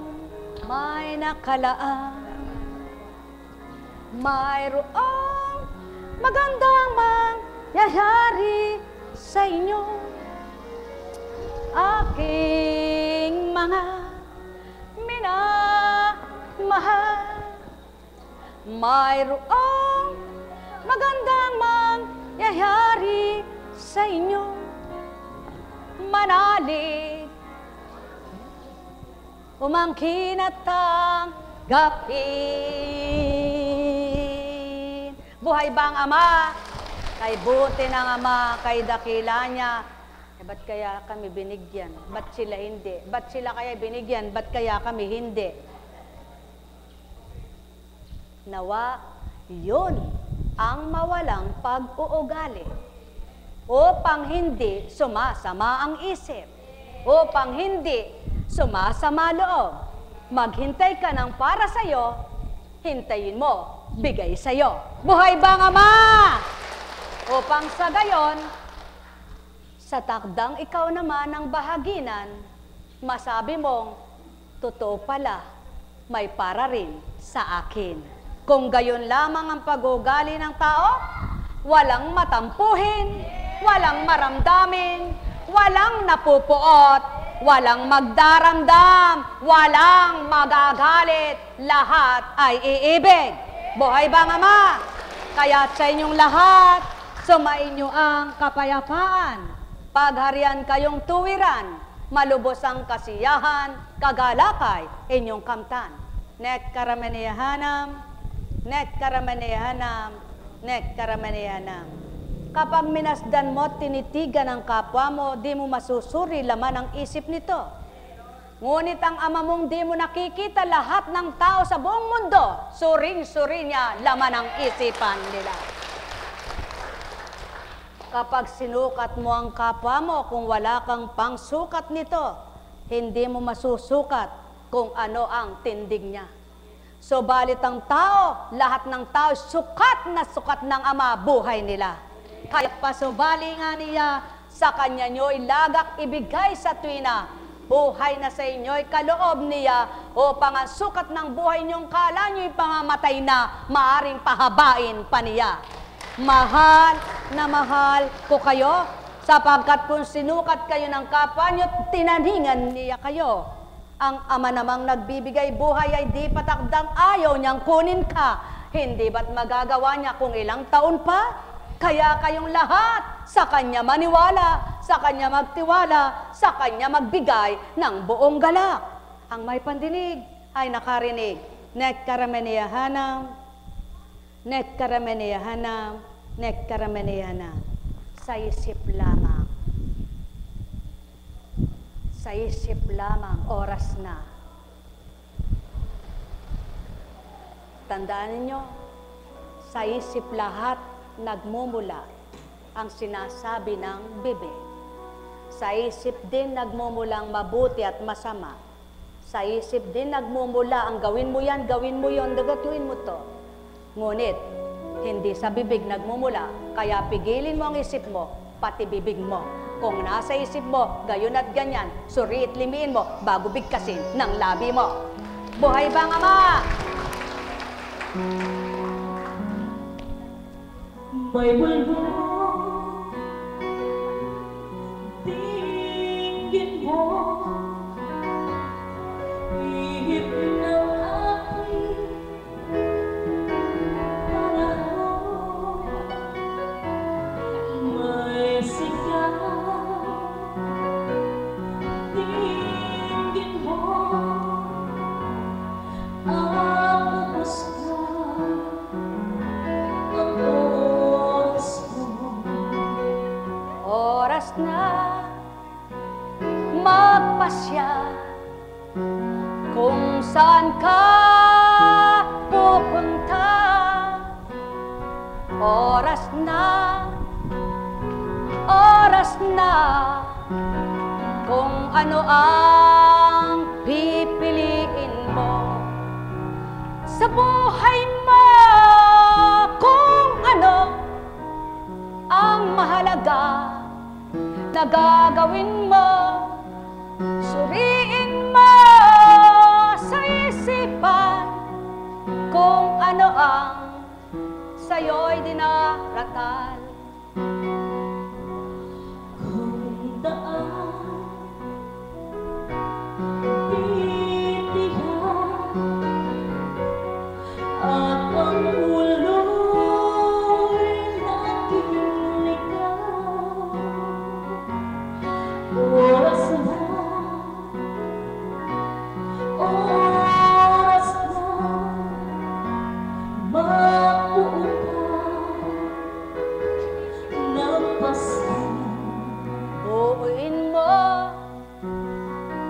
may nakalaan. Mayroong magandang mangyayari sa inyo, aking mga minamahal. Mayroong magandang mangyayari sa inyo, manalig, umangkin at tanggapin. Buhay ba ang Ama? Kay buti ng Ama, kay dakila niya. Ba't kaya kami binigyan? Ba't sila hindi? Ba't sila kaya binigyan? Ba't kaya kami hindi? Nawa, yun ang mawalang pag-uugali, upang hindi sumasama ang isip, upang hindi sumasama loob. Maghintay ka ng para sa'yo, hintayin mo, bigay sa'yo. Buhay ba ang Ama? Upang sa gayon, sa takdang ikaw naman ang bahaginan, masabi mong, totoo pala, may para rin sa akin. Kung gayon lamang ang pag-uugali ng tao, walang matampuhin, walang maramdamin, walang napupuot, walang magdaramdam, walang magagalit, lahat ay iibig. Buhay ba ang Ama? Kaya sa inyong lahat, sumainyo ang kapayapaan. Pagharian kayong tuwiran, malubos ang kasiyahan, kagalakay, inyong kamtan. Nek karamaniyahanam, nek karamaniyahanam, nek karamaniyahanam. Kapag minasdan mo at tinitigan ang kapwa mo, di mo masusuri laman ang isip nito. Ngunit ang Ama mong di mo nakikita lahat ng tao sa buong mundo, suring-suri niya laman ang isipan nila. Kapag sinukat mo ang kapwa mo, kung wala kang pangsukat nito, hindi mo masusukat kung ano ang tindig niya. So balit ang tao, lahat ng tao, sukat ng Ama, buhay nila. Kaya pasubali nga niya, sa kanya nyo ilagak ibigay sa tuwina, buhay na sa inyo'y kaloob niya, upang ang sukat ng buhay niyong kala nyo'y pangamatay na, maaring pahabain pa niya. Mahal na mahal ko kayo, sapagkat kung sinukat kayo ng kapwa nyo, tinaningan niya kayo. Ang Ama namang nagbibigay buhay ay di patakdang ayaw niyang kunin ka. Hindi ba't magagawa niya kung ilang taon pa? Kaya kayong lahat sa Kanya maniwala, sa Kanya magtiwala, sa Kanya magbigay ng buong galak. Ang may pandinig ay nakarinig. Nek karamaniyahanam, nek karamaniyahanam, nek karamaniyahanam. Sa isip lamang. Sa isip lamang, oras na. Tandaan ninyo, sa isip lahat nagmumula ang sinasabi ng bibig. Sa isip din nagmumula ang mabuti at masama. Sa isip din nagmumula ang gawin mo yan, gawin mo yon, dagatuin mo to. Ngunit, hindi sa bibig nagmumula, kaya pigilin mo ang isip mo, pati bibig mo. Kung nasa isip mo, gayon at ganyan, suri't limiin mo bago bigkasin ng labi mo. Buhay ba ang Ama? May bulbo, tingin mo, ihip ng aking panahon. May sigaw sa buhay mo kung ano ang mahalaga na gagawin mo. Suriin mo sa isipan kung ano ang sa'yo'y dinaratal. Kung daan titihan at ang ulo'y naging ligaw, oras na mabuo ka ng pasan. Buuin mo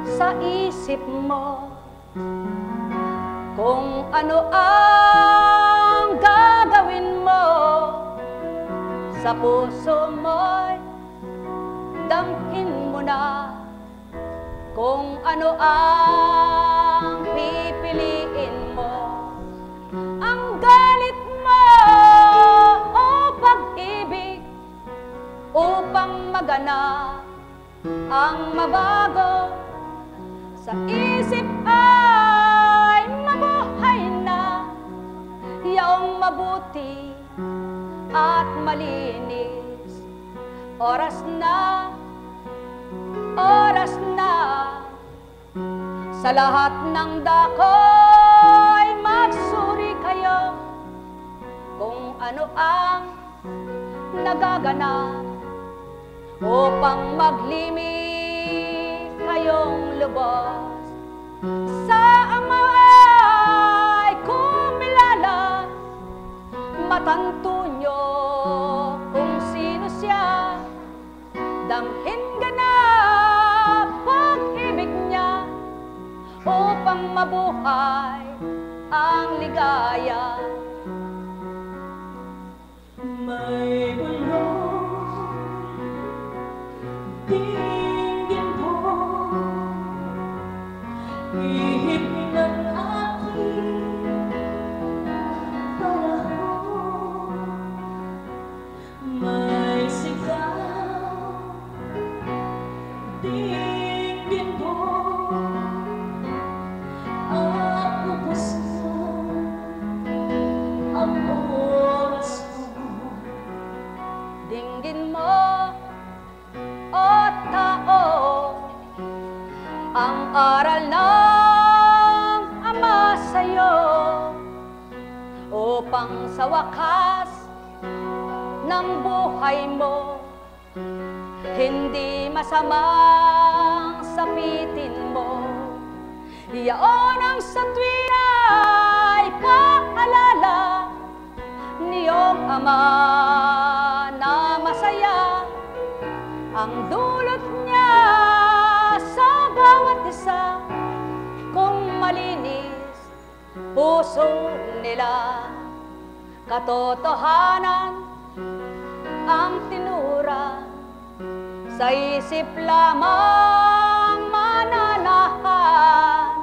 sa isip mo kung ano ang gagawin mo. Sa puso mo'y damhin mo na kung ano ang pipiliin mo. Ang galit mo o pag-ibig upang maganap ang mabago. Sa isip ay mabuhay na yaong mabuti at malinis. Oras na sa lahat ng dako'y magsuri kayo kung ano ang nagaganap upang maglimit kayong lubos. Sa Ama ay kumilala, matanto nyo kung sino siya. Damhin ganap pag-ibig niya upang mabuhay ang ligaya. May bulong dinggin mo, ihip ng aking panahon. May sigaw dinggin mo, at ubos na ang oras mo. Dinggin mo, o tao, ang aral ng Ama sa'yo, upang sa wakas ng buhay mo hindi masamang sapitin mo. Iyaon ang sa tuwira'y paalala niyong Ama na masaya ang dulot niya sa bawat isa kung malinis puso nila. Katotohanan ang tinura, sa isip lamang mananahan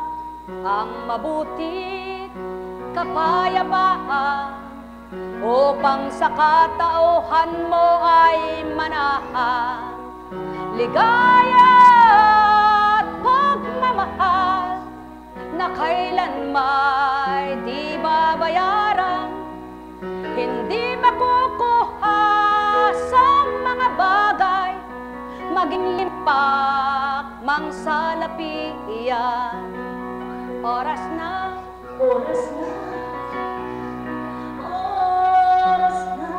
ang mabuti kapayapaan upang sa katauhan mo ay manahan ligaya at pagmamahal na kailanman di babayaran, hindi makukuha sa mga bagay, maging limpak mang salapian. Oras na, Oras na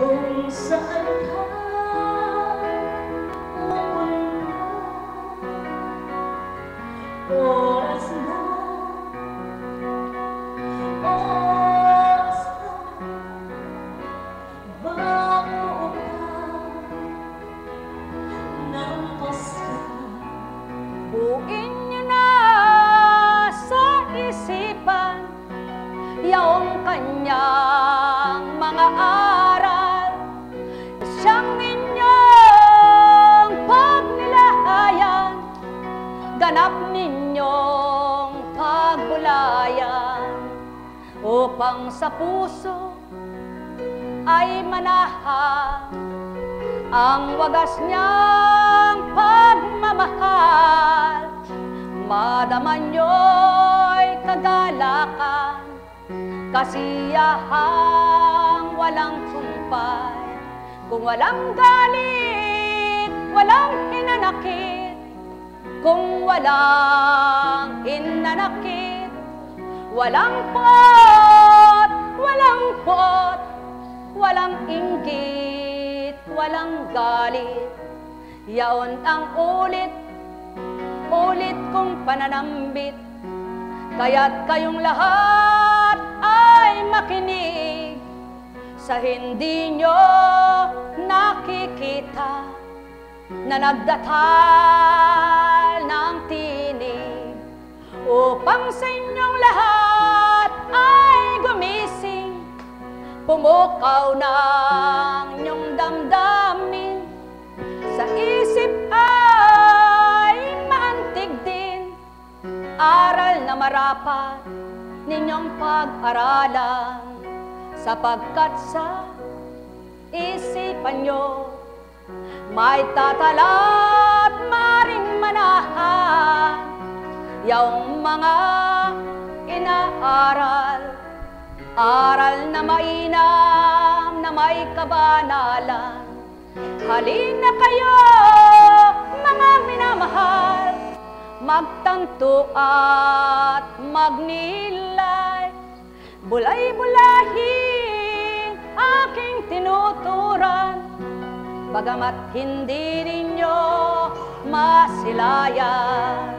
kung saan ka mapunta. Oras na bago ka ng Pasko. buuin niyo na sa isipan yaong kanyang mga aral. Siyang inyong pagnilayan, ganap ninyong pagbulay. upang sa puso ay manahan ang wagas niyang pagmamahal. Madama niyo'y kagalakan, kasiyahang walang sumpay. Kung walang galit, walang hinanakit. Kung walang hinanakit, walang pot, walang pot, walang inggit, walang galit. Yaon ang ulit kong pananambit. Kaya't kayong lahat ay makinig sa hindi nyo nakikita na nagdatal ng tinig, upang sa inyong lahat ay gumising, pumukaw ng inyong damdamin, sa isip ay maantig din, aral na marapat ninyong pag-aralan, sapagkat sa isipan nyo may tatala't maring manahan yung mga inaaral, aral na mainam na may kabanalan. Halina kayo, mga minamahal, magtanto at magnilay. Bulay-bulahin aking tinuturan, bagamat hindi ninyo masilayan.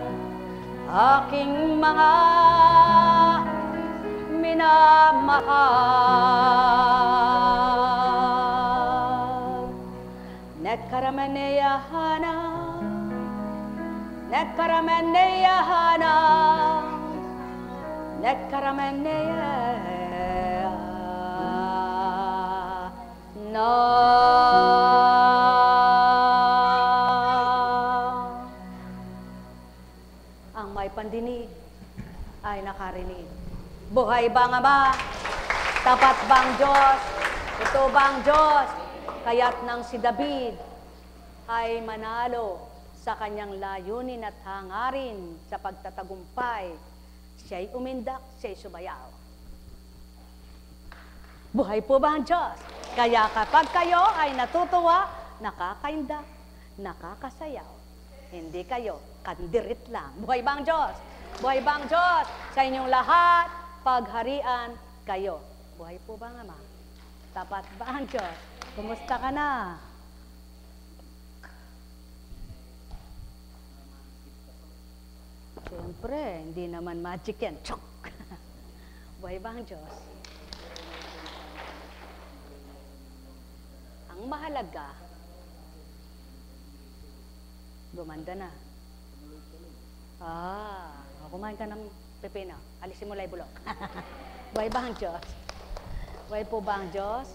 Aking mga minamahal. Nekaramaneyahana, nekaramaneyahana, nekaramaneyahana. Ang may pandinig ay nakarinig. Buhay bang Ama? Tapat bang Diyos? Ito bang Diyos? Kaya't nang si David ay manalo sa kanyang layunin at hangarin sa pagtatagumpay, siya'y umindak, siya'y sumayaw. Buhay po ba ang Diyos? Kaya kapag kayo ay natutuwa, nakakaindak, nakakasayaw, hindi kayo kandirit lang. Buhay ba ang Diyos? Buhay ba ang Diyos? Sa inyong lahat, pagharian kayo. Buhay po ba ang Ama? Tapat ba ang Diyos? Kumusta ka na? Siyempre, hindi naman magic yan. Chok! Buhay ba ang Diyos? Ang mahalaga, gumanda na. Kumain ka ng pepino. Alisin mo laybulok. Buhay ba ang Diyos? Buhay po ba ang Diyos?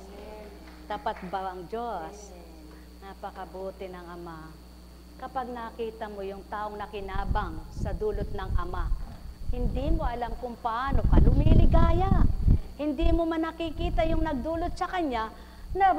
Tapat ba ang Diyos? Napakabuti ng Ama. Kapag nakita mo yung taong nakinabang sa dulot ng Ama, hindi mo alam kung paano ka lumiligaya. Hindi mo man nakikita yung nagdulot sa kanya, na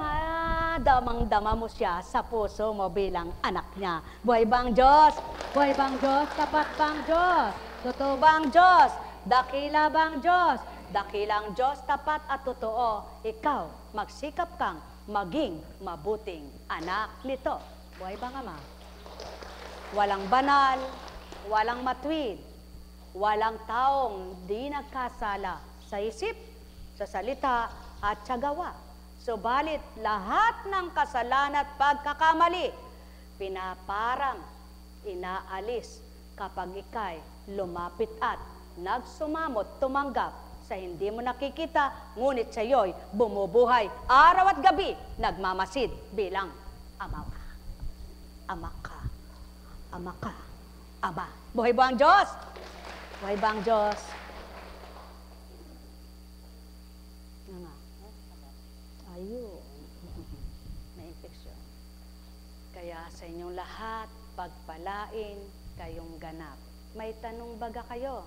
damang-dama mo siya sa puso mo bilang anak niya. Buhay ba ang Diyos? Buhay ba ang Diyos? Tapat ba ang Diyos? Totoo ba ang Diyos? Dakila ba ang Diyos? Dakilang Diyos, tapat at totoo. Ikaw, magsikap kang maging mabuting anak nito. Buhay ba nga, Ma? Walang banal, walang matwid, walang taong di nagkasala sa isip, sa salita at sa gawa. Subalit lahat ng kasalanan at pagkakamali, pinaparang, inaalis kapag ikay lumapit at nagsumamot, tumanggap sa hindi mo nakikita, ngunit sa iyo'y bumubuhay araw at gabi, nagmamasid bilang ama ka. Ama ka. Ama ka. Ama. Buhay ba ang Diyos? Buhay ba ang Diyos? Ayun. May infection. Kaya sa inyong lahat, pagpalain kayong ganap. May tanong baga kayo?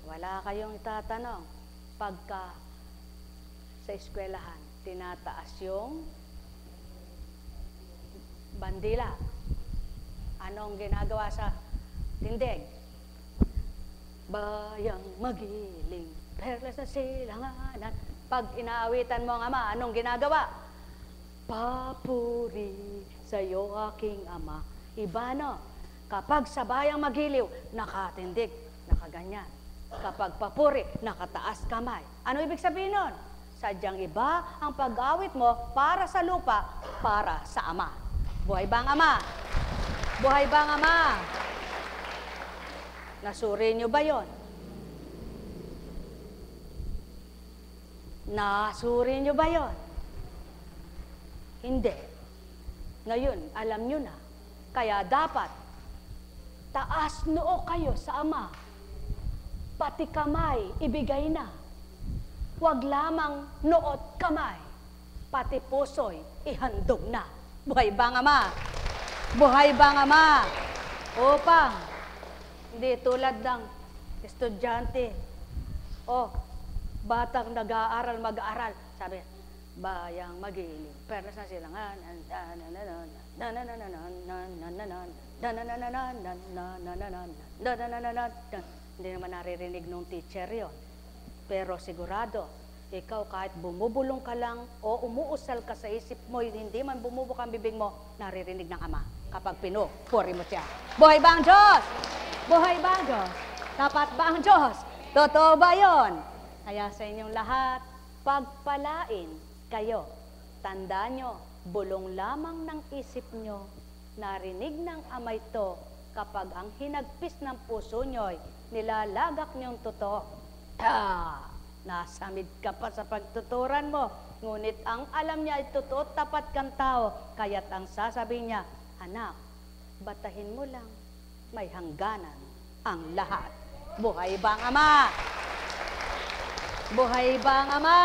Wala kayong itatanong. pagka sa eskwelahan, tinataas yung bandila. Anong ginagawa sa tindig? Bayang magiling, perlas na silanganan. Pag inaawitan mo ang ama, anong ginagawa? Papuri sa'yo aking ama. Iba no? Kapag sa bayang magiliw, nakatindig, nakaganyan. Kapag papuri, nakataas kamay. Ano ibig sabihin nun? Sadyang iba ang pag-awit mo para sa lupa, para sa ama. Buhay ba ang ama? Buhay ba ang ama? Nasuri niyo ba yon? Nasuri niyo ba yon? Hindi. Ngayon, alam niyo na. Kaya dapat, taas noo kayo sa ama. Pati kamay, ibigay na. Huwag lamang noot kamay. Pati puso'y ihandog na. Buhay ba ang ama? Buhay ba ang ama? Upang hindi tulad ng estudyante o batang nag-aaral, mag-aaral. Sabi, bayang magiling, perlas na silangan, hindi naman naririnig nung teacher yon. Pero sigurado, ikaw kahit bumubulong ka lang o umuusal ka sa isip mo, hindi man bumubuka ang bibig mo, naririnig ng ama kapag pinupuri mo siya. Buhay ba ang Diyos? Buhay ba ang Diyos? Tapat ba ang Diyos? Totoo ba yun? Kaya sa inyong lahat, pagpalain kayo. Tandaan nyo, bulong lamang ng isip nyo, narinig ng amay to, kapag ang hinagpis ng puso nyo'y nilalagak nyong totoo. Nasamid ka pa sa pagtuturan mo, ngunit ang alam niya ay totoo, tapat kang tao, kaya't ang sasabihin niya, anak, batahin mo lang, may hangganan ang lahat. Buhay ba ang ama? Buhay ba ang ama?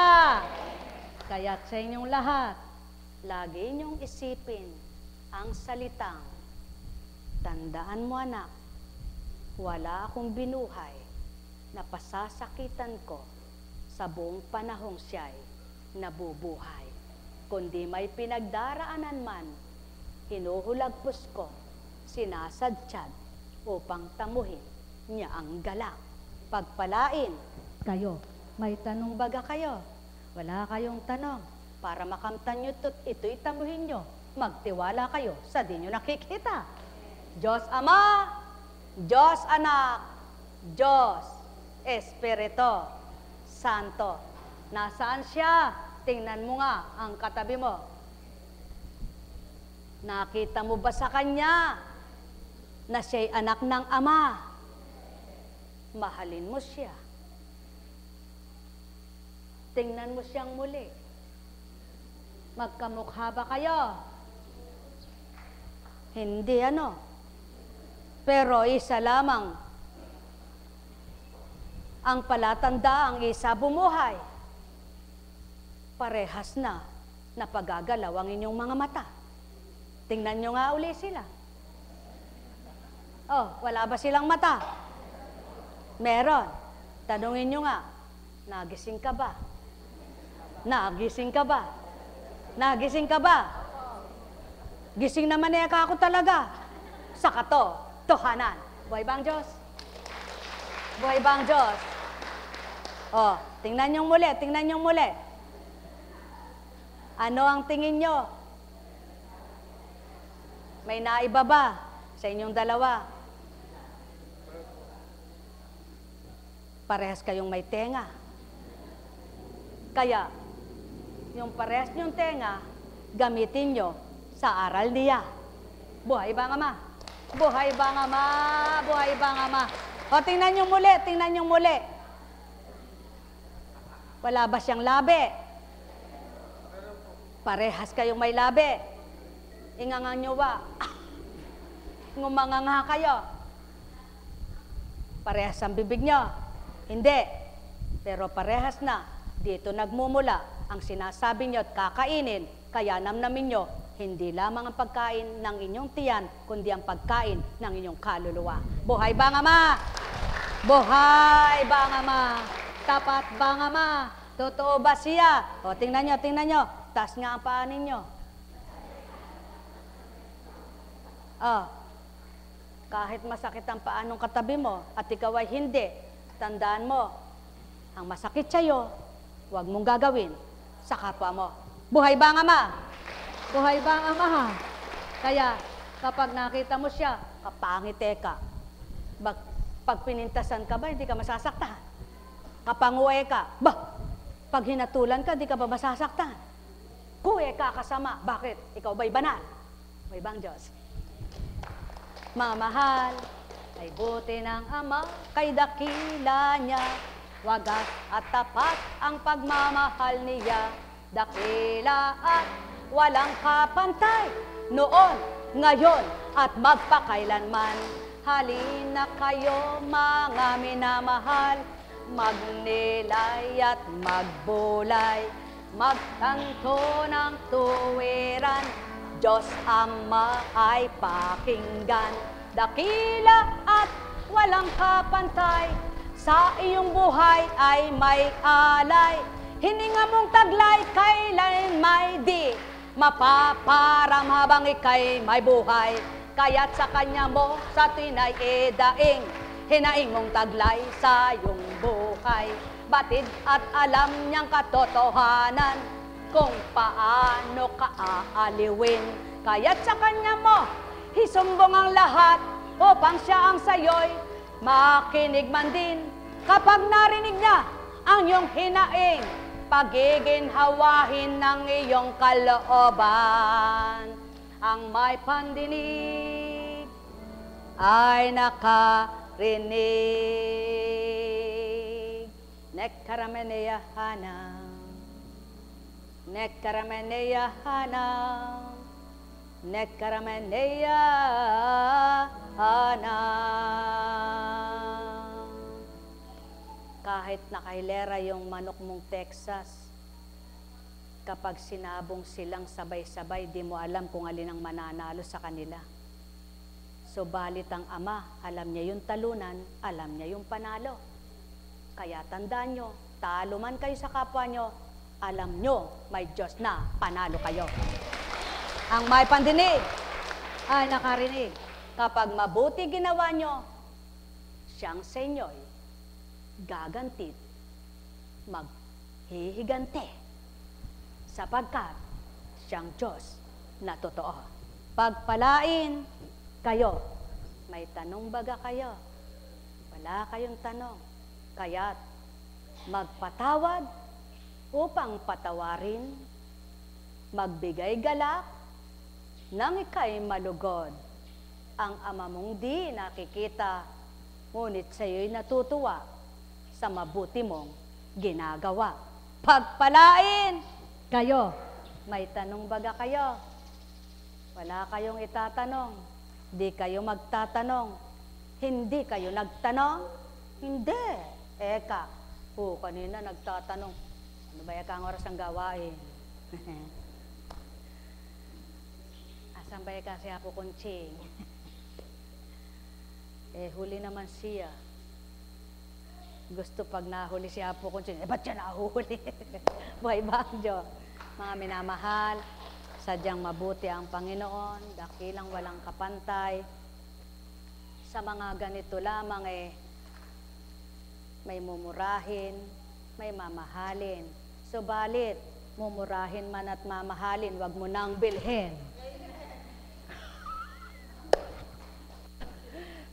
Kaya't sa inyong lahat, lagi inyong isipin ang salitang, tandaan mo anak, wala akong binuhay na pasasakitan ko sa buong panahong siya'y nabubuhay. Kundi may pinagdaraanan man, hinuhulagpos ko, sinasadsyad upang tamuhin niya ang galak. Pagpalain kayo. May tanong baga kayo? Wala kayong tanong. Para makamtan nyo ito'y tamuhin nyo. Magtiwala kayo sa di nyo nakikita. Diyos Ama, Diyos Anak, Diyos Espiritu Santo. Nasaan siya? Tingnan mo nga ang katabi mo. Nakita mo ba sa kanya na siya'y anak ng Ama? Mahalin mo siya. Tingnan mo siyang muli. Magkamukha ba kayo? Hindi ano. Pero isa lamang ang palatanda, ang isa bumuhay. Parehas na napagagalaw ang inyong mga mata. Tingnan nyo nga uli sila. Oh, wala ba silang mata? Meron. Tanungin nyo nga, nagising ka ba? Nagising ka ba? Nagising ka ba? Gising naman eh ako talaga. Sa katotohanan. Buhay ba ang Diyos? Buhay ba ang Diyos? Oh, tingnan nyo muli, tingnan nyo muli. Ano ang tingin nyo? May naiba ba sa inyong dalawa? Parehas kayong may tenga. Kaya, yung parehas nyong tenga, gamitin nyo sa aral niya. Buhay ba ang Ama? Buhay ba ang Ama? Buhay ba ang Ama? O, tingnan nyo muli, tingnan nyo muli. Wala ba siyang labi? Parehas kayong may labi. Ingangan nyo ba? Ngumanganga kayo. Parehas ang bibig nyo. Hindi. Pero parehas na. Dito nagmumula ang sinasabi nyo at kakainin. Kaya namnamin nyo, hindi lamang ang pagkain ng inyong tiyan, kundi ang pagkain ng inyong kaluluwa. Buhay ba ang Ama? Buhay ba ang Ama? tapat bang Ama? Totoo ba siya? O, tingnan nyo. Taas nga ang paa ninyo. Kahit masakit ang paa ng katabi mo at ikaw ay hindi, tandaan mo, ang masakit sa'yo, huwag mong gagawin sa kapwa mo. Buhay ba ang Ama? Buhay ba ang Ama? Kaya, kapag nakita mo siya, kapangite ka. Pag pinintasan ka ba, hindi ka masasaktan. Kapanguwe ka, pag hinatulan ka, hindi ka ba masasaktan? Kuwe ka kasama. Bakit? Ikaw ba'y banal? May bang Diyos? Mamahal ay buti ng Ama, kay dakila niya. Wagas at tapat ang pagmamahal niya. Dakila at walang kapantay. Noon, ngayon, at magpakailanman. Halina kayo mga minamahal, magnilay at magbulay, magtanto ng tuwiran, Diyos Ama ay pakinggan. Dakila at walang kapantay, sa iyong buhay ay may alay, hininga mong taglay kailan may di mapaparam habang ika'y may buhay. Kaya't sa kanya mo sa tinay daing, hinaing mong taglay sa iyong buhay. Batid at alam niyang katotohanan kung paano ka aaliwin. Kaya't sa kanya mo isumbong ang lahat upang siya ang sayo'y makinig man din. Kapag narinig niya ang iyong hinaing, pagiginhawahin ng iyong kalooban. Ang may pandinig ay nakarinig. Nekkarameneya hanang, nekkarameneya hanang, nekkarameneya hanang. Kahit nakahilera yung manok mong Texas, kapag sinabong silang sabay-sabay, di mo alam kung alin ang mananalo sa kanila. Subalit ang Ama, alam niya yung talunan, alam niya yung panalo. Kaya tandaan nyo, talo man kayo sa kapwa nyo, alam nyo, may Diyos na panalo kayo. Ang may pandinig ay nakarinig. Kapag mabuti ginawa nyo, siyang sa inyo'y gagantit, maghihigante. Sapagkat siyang Diyos na totoo. Pagpalain kayo. May tanong baga kayo? Wala kayong tanong. Kaya't magpatawad upang patawarin, magbigay galak nang ika'y malugod. Ang Ama mong di nakikita, ngunit sa'yo'y natutuwa sa mabuti mong ginagawa. Pagpalain kayo. May tanong baga kayo? Wala kayong itatanong. Di kayo magtatanong. Hindi kayo nagtanong? Hindi. Eka, kanina nagtatanong. Ano ba ang oras ng gawain? Asan ba si Apo Kunching? Huli naman siya. Gusto pag nahuli si Apo Kunching, ba't siya nahuli? Buhay ba ang Diyos? Mga minamahal, sadyang mabuti ang Panginoon, dakilang walang kapantay. Sa mga ganito lamang may mumurahin, may mamahalin. Subalit, mumurahin man at mamahalin, wag mo nang bilhin.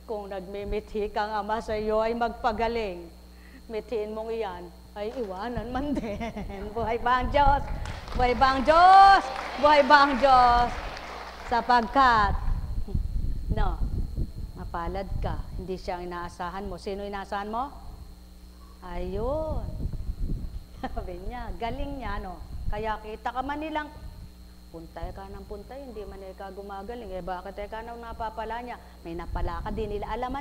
Kung nagmimithi kang Ama sa iyo ay magpagaling, mithiin mong iyan, ay iwanan man din. Buhay ba ang Diyos? Buhay ba ang Diyos? Buhay ba ang Diyos? Sapagkat, mapalad ka, hindi siya ang inaasahan mo. Sino inaasahan mo? Ayun. Sabi niya, galing niya, Kaya kita ka man nilang, puntay ka ng puntay, hindi man ka gumagaling. Bakit ka nang napapala niya? May napala ka, di nila alam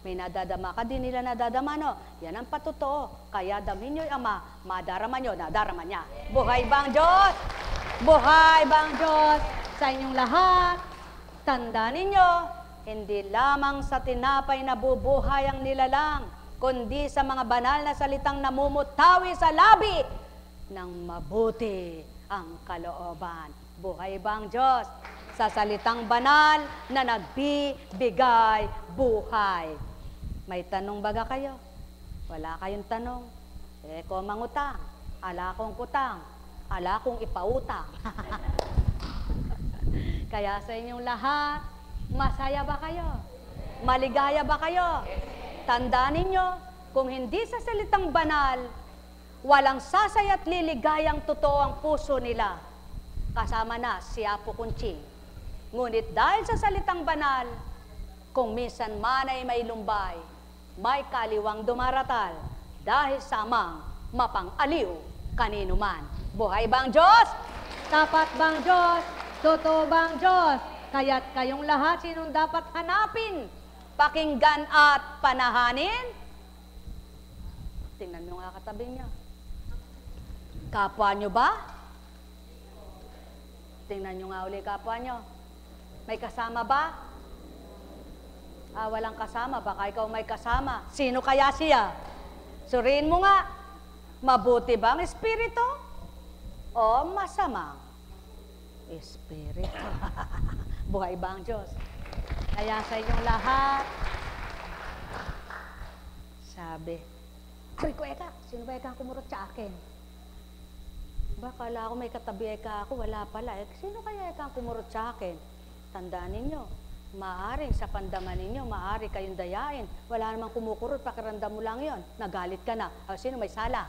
May nadadama ka, di nila nadadama Yan ang patotoo. Kaya damin nyo'y Ama, madarama nyo, nadarama niya. Buhay bang Diyos? Buhay bang Diyos? Sa inyong lahat, tandaan ninyo, hindi lamang sa tinapay na bubuhay ang nilalang, kundi sa mga banal na salitang namumutawi sa labi ng mabuti ang kalooban. Buhay ba ang Diyos? Sa salitang banal na nagbibigay buhay. May tanong baga kayo? Wala kayong tanong? Ko mangutang, ala kong kutang, ala kong ipautang. Kaya sa inyong lahat, masaya ba kayo? Maligaya ba kayo? Tandaan ninyo, kung hindi sa salitang banal, walang sasaya at liligayang totoo ang puso nila. Kasama na si Apo Kunching. Ngunit dahil sa salitang banal, kung minsan man ay may lumbay, may kaliwang dumaratal, dahil samang mapang-aliw kanino man. Buhay bang Diyos? Tapat bang Diyos? Totoo bang Diyos? Kaya't kayong lahat, sinong dapat hanapin, pakinggan at panahanin? Tingnan nyo nga katabi niyo. Kapwa nyo ba? Tingnan nyo nga uli kapwa nyo. May kasama ba? Walang kasama. Baka ikaw may kasama. Sino kaya siya? Suriin mo nga. Mabuti bang espiritu? O masamang espiritu? Buhay ba ang Diyos? Kaya sa inyong lahat, sabi, "Uy, ko eka, sino ba eka kumurot sa akin?" Kala ako may katabi eka ako, wala pala. Sino kaya eka kumurot sa akin? Tandaan ninyo, maaring sa pandaman ninyo, maari kayong dayain. Wala namang kumukurot, pakiramdam mo lang yon. Nagalit ka na. Sino may sala?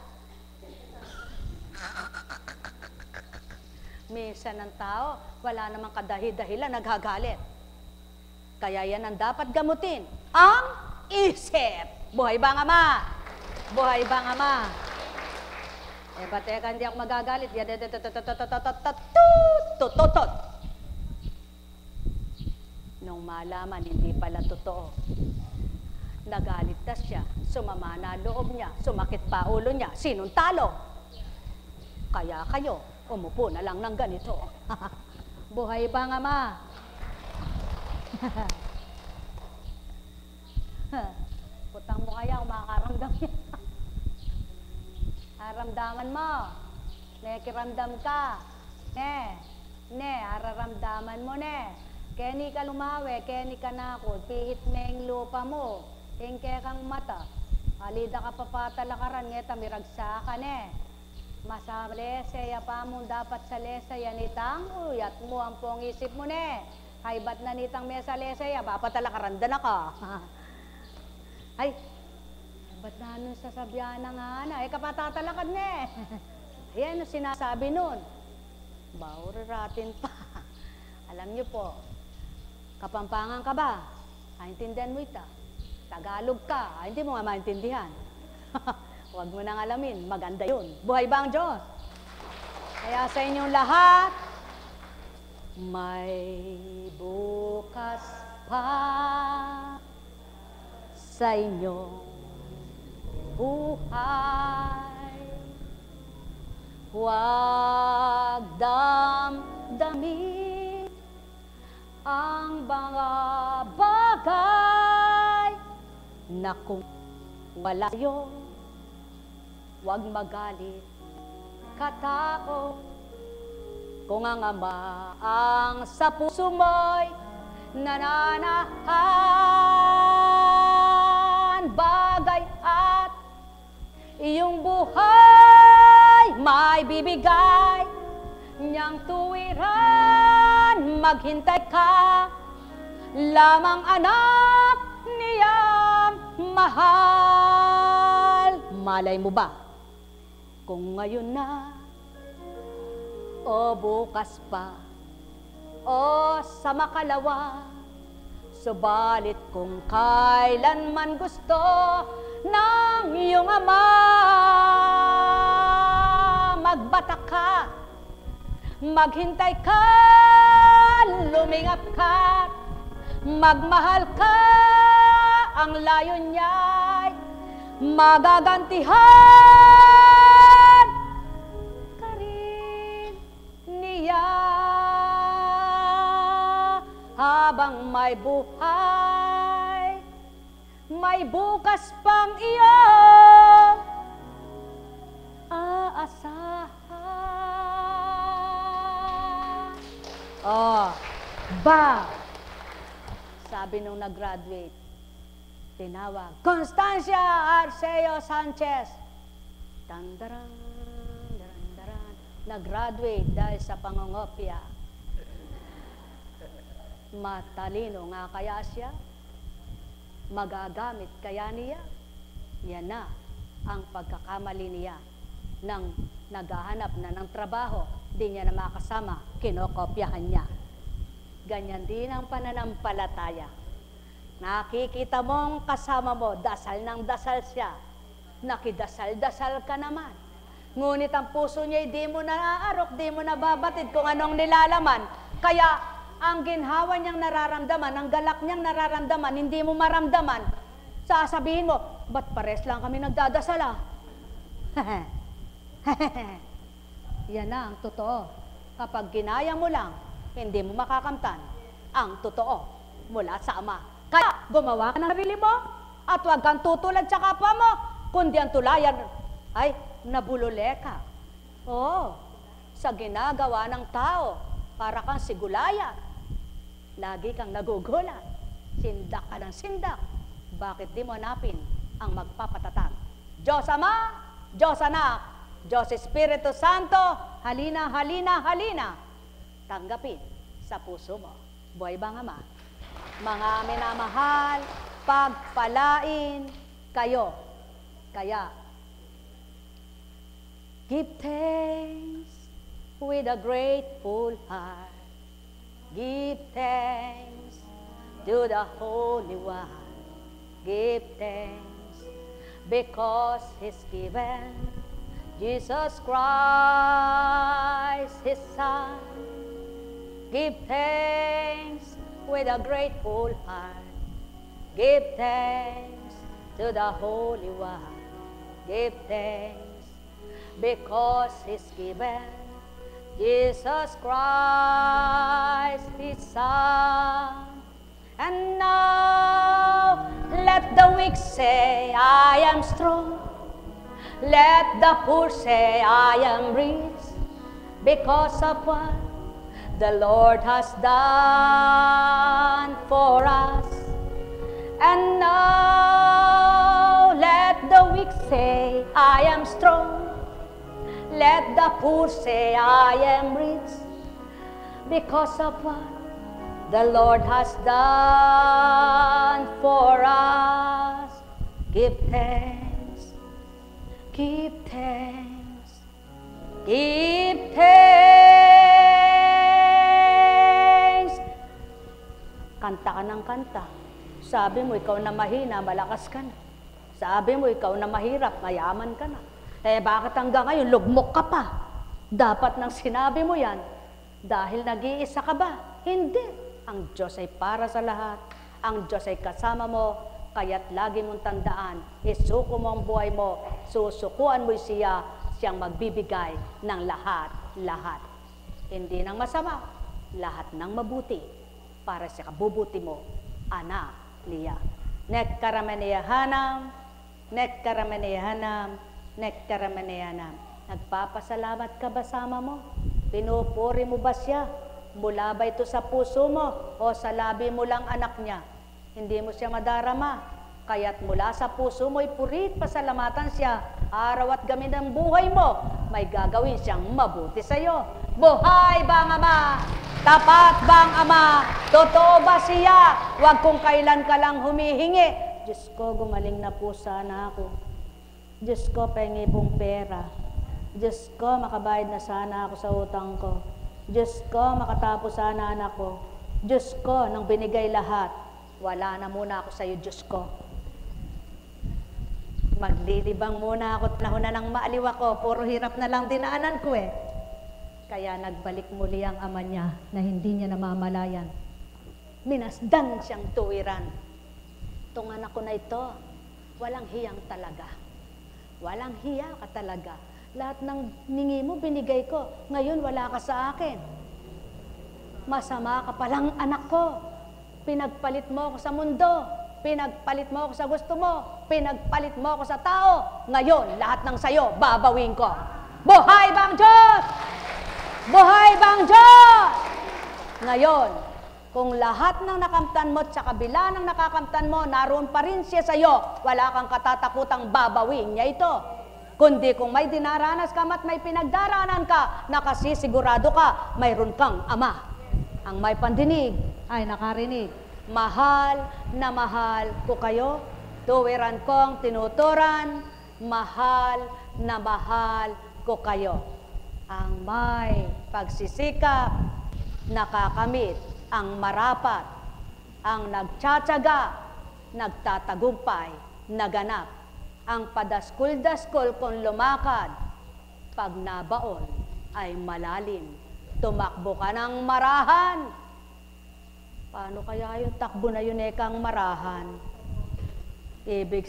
Minsan ng tao, wala namang kadahi-dahilan, naghagalit. Kaya yan ang dapat gamutin. Ang isip. Buhay ba ang Ama? Buhay ba ang Ama? Ba't teka, hindi ako magagalit. Tututot. Nung malaman, hindi pala totoo. Nagalit na siya, sumama na loob niya, sumakit pa ulo niya. Sinong talo? Kaya kayo, umupo na lang ng ganito. Buhay ba ang Ama? Putang mo kaya, umakaramdam niya. Aramdaman mo. Nekiramdam ka. Araramdaman mo Keni ka lumawe, keni ka nakod, pihit meng lupa mo, hingke kang mata, alida ka papatalakaran, ngeta miragsa ka Masale, saya pa mo dapat sa lesaya nitang, uyat mo ang pong isip mo Haybat na nitang mesa lesaya, papatalakaran na ka. Ay, ba't na nun sasabihan na nga kapatatalakad Ayan, sinasabi nun. Bauriratin pa. Alam niyo po, Kapampangan ka ba? Maintindihan mo ita. Tagalog ka, hindi mo nga maintindihan. Huwag mo nang alamin, maganda yun. Buhay ba ang Diyos? Kaya sa inyong lahat, may bukas pa sa inyong buhay. Huwag damdamin ang mga bagay na kung wala sa'yo, huwag magalit, katao. Kung ang Ama ang sa puso mo'y nananahan, bagay at iyong buhay may bibigay niyang tuwiran. Maghintay ka lamang, anak niyang mahal. Malay mo ba kung ngayon na o bukas pa o sa makalawa, subalit kung kailanman gusto ng iyong Ama, magbatak ka, maghintay ka, lumingap ka, magmahal ka, ang layo niya'y magagantihan ka rin niya. Habang may buhay, may bukas pang iyong aasahan. Oh, ba! Sabi nung nag-graduate, tinawag, Constancia Arceo Sanchez. Tandaran, daran. Nag-graduate dahil sa pangongopya. Matalino nga kaya siya? Magagamit kaya niya? Yan na ang pagkakamali niya nang naghahanap na ng trabaho, di niya na makasama, kinokopyahan niya. Ganyan din ang pananampalataya. Nakikita mong kasama mo, dasal ng dasal siya. Nakidasal-dasal ka naman. Ngunit ang puso niya, di mo naaarok, di mo nababatid kung anong nilalaman. Kaya ang ginhawa niyang nararamdaman, ang galak niyang nararamdaman, hindi mo maramdaman. Sasabihin mo, ba't pares lang kami nagdadasal ah? Yan na ang totoo. Kapag ginaya mo lang, hindi mo makakamtan ang totoo mula sa Ama. Kaya gumawa ka ng sarili mo at huwag kang tutulad sa kapwa mo, kundi ang tulayan ay nabulole ka. Oo, sa ginagawa ng tao, para kang sigulaya. Lagi kang nagugulat. Sindak ka ng sindak. Bakit di mo hanapin ang magpapatatag? Diyos Ama, Diyos Anak, Diyos Espiritu Santo, halina, halina, halina. Tanggapin sa puso mo. Buhay bang Ama? Mga minamahal, pagpalain kayo. Kaya, give thanks with a grateful heart. Give thanks to the Holy One. Give thanks because He's given Jesus Christ, His Son. Give thanks with a grateful heart. Give thanks to the Holy One. Give thanks because He's given Jesus Christ, His Son. And now let the weak say, I am strong. Let the poor say, I am rich, because of what the Lord has done for us. And now let the weak say, I am strong. Let the poor say, I am rich, because of what the Lord has done for us. Give thanks, give thanks, give thanks. Kanta ka ng kanta. Sabi mo, ikaw na mahina, malakas ka na. Sabi mo, ikaw na mahirap, mayaman ka na. Eh, bakit hanggang ngayon, lugmok ka pa? Dapat nang sinabi mo yan, dahil nag-iisa ka ba? Hindi. Ang Diyos ay para sa lahat. Ang Diyos ay kasama mo, kaya't lagi mong tandaan, isuko mo ang buhay mo, susukuan mo siya, siyang magbibigay ng lahat. Hindi ng masama, lahat ng mabuti, para sa kabubuti mo, anak niya. Nekkaramaneyahanam, nekkaramaneyahanam, nekkaramaneyahanam. Nagpapasalamat ka ba sama mo? Pinupuri mo ba siya? Mula ba ito sa puso mo o sa labi mo lang anak niya? Hindi mo siya madarama. Kaya't mula sa puso mo ipurit pasalamatan siya. Araw at gabi ng buhay mo, may gagawin siyang mabuti sa iyo. Buhay bang Ama? Tapat bang Ama? Totoo ba siya? Huwag kung kailan ka lang humihingi. Diyos ko, gumaling na po sana ako. Diyos ko, pahingi pong pera. Diyos ko, makabayad na sana ako sa utang ko. Diyos ko, makatapos sana anak ko. Diyos ko, nang binigay lahat, wala na muna ako sa iyo, Diyos ko. Maglilibang muna ako, panahon na ng maaliw ako, puro hirap na lang dinaanan ko eh. Kaya nagbalik muli ang ama niya na hindi niya namamalayan. Minasdan siyang tuwiran. Itong anak ko na ito, walang hiyang talaga. Walang hiya ka talaga. Lahat ng ningi mo, binigay ko. Ngayon, wala ka sa akin. Masama ka palang anak ko. Pinagpalit mo ako sa mundo. pinagpalit mo ako sa gusto mo, pinagpalit mo ako sa tao. Ngayon, lahat ng sayo, babawin ko. Buhay bang Diyos? Buhay bang Diyos? Ngayon, kung lahat ng nakamtan mo at sa kabila ng nakakamtan mo, naroon pa rin siya sa'yo, wala kang katatakutang babawin niya ito. Kundi kung may dinaranas ka at may pinagdaranan ka, nakasisigurado ka, mayroon kang Ama. Ang may pandinig ay nakarinig. Mahal na mahal ko kayo, tuwiran kong tinuturan, mahal na mahal ko kayo. Ang may pagsisikap, nakakamit ang marapat, ang nagtsatsaga, nagtatagumpay, naganap. Ang padaskul-daskul kung lumakad, pag nabaon ay malalim. Tumakbo ka ng marahan. Paano kaya yung takbo na yun ekang marahan? Ibig